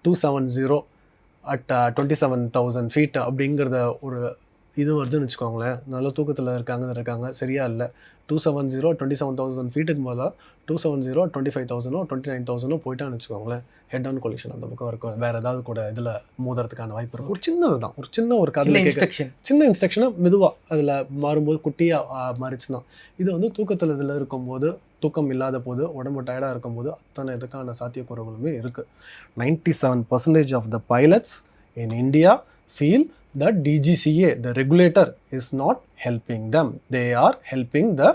270 at 27,000 feet அப்படிங்கிறத ஒரு இது வருதுன்னு வச்சுக்கோங்களேன். நல்ல தூக்கத்தில் இருக்காங்க சரியா இல்லை. 270 27,000 ஃபீட்டுக்கு மேலே 270 25,000 29,000 போயிட்டான்னு வச்சுக்கோங்களேன், ஹெட் ஆன் கொலிஷன் அந்த பக்கம் இருக்கும். வேறு ஏதாவது கூட இதில் மோதுறதுக்கான வாய்ப்பு இருக்கும். ஒரு சின்னது தான், ஒரு சின்ன ஒரு கதை இன்ஸ்ட்ரக்ஷன், சின்ன இன்ஸ்ட்ரக்ஷனை மெதுவாக அதில் மாறும்போது குட்டியாக மாறிச்சுன்னா, இது வந்து தூக்கத்தில் இதில் இருக்கும்போது, தூக்கம் இல்லாத போது, உடம்பு டயர்டாக இருக்கும்போது அத்தனை இதுக்கான சாத்தியக்கூறுகளுமே இருக்குது. 97% of the pilots in India feel that DGCA, the regulator, is not helping them. They are helping the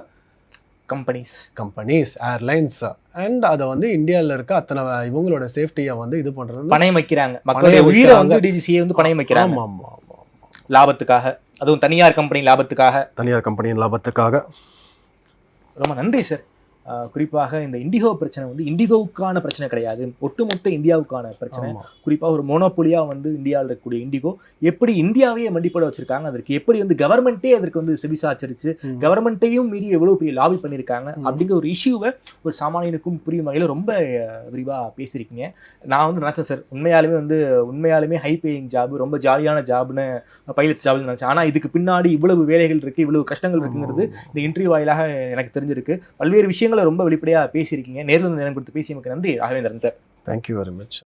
companies, airlines. And அதை வந்து இந்தியாவில் இருக்க அத்தனை இவங்களோட சேஃப்டியை வந்து இது பண்ணுறது பணயம் வைக்கிறாங்க. மக்களுடைய உயிரை வந்து DGCA வந்து பணயம் வைக்கிறாங்க. ஆமாம், லாபத்துக்காக, அதுவும் தனியார் கம்பெனி லாபத்துக்காக. ரொம்ப நன்றி சார். குறிப்பாக இந்த இண்டிகோ பிரச்சனை வந்து இண்டிகோவுக்கான பிரச்சனை கிடையாது, ஒட்டுமொத்த இந்தியாவுக்கான பிரச்சனை. குறிப்பாக ஒரு மோனோபோலியாக வந்து இந்தியாவில் இருக்கக்கூடிய இண்டிகோ எப்படி இந்தியாவையே மண்டிப்பட வச்சிருக்காங்க, அதற்கு எப்படி வந்து கவர்மெண்ட்டே அதற்கு வந்து செவிசாச்சிருச்சு, கவர்மெண்ட்டையும் மீறி எவ்வளோ பெரிய லாபி பண்ணியிருக்காங்க அப்படிங்கிற ஒரு இஷ்யூவை ஒரு சாமானியனுக்கும் புரியும் வகையில் ரொம்ப விரிவாக பேசியிருக்கீங்க. நான் வந்து நினச்சேன் சார், உண்மையாலுமே ஹை பேயிங் ஜாப், ரொம்ப ஜாலியான ஜாப்னு பைலட் ஜாப்னு நினச்சேன். ஆனால் இதுக்கு பின்னாடி இவ்வளவு வேலைகள் இருக்குது, இவ்வளவு கஷ்டங்கள் இருக்குங்கிறது இந்த இன்டர்வியூ வாயிலாக எனக்கு தெரிஞ்சிருக்கு. பல்வேறு விஷயங்களை ரொம்ப வெளிப்படையாக பேசியிருக்கீங்க. நேரில் வந்து நேரம் கொடுத்து பேசியமைக்கு நன்றி Raghavendran sir. Thank you very much.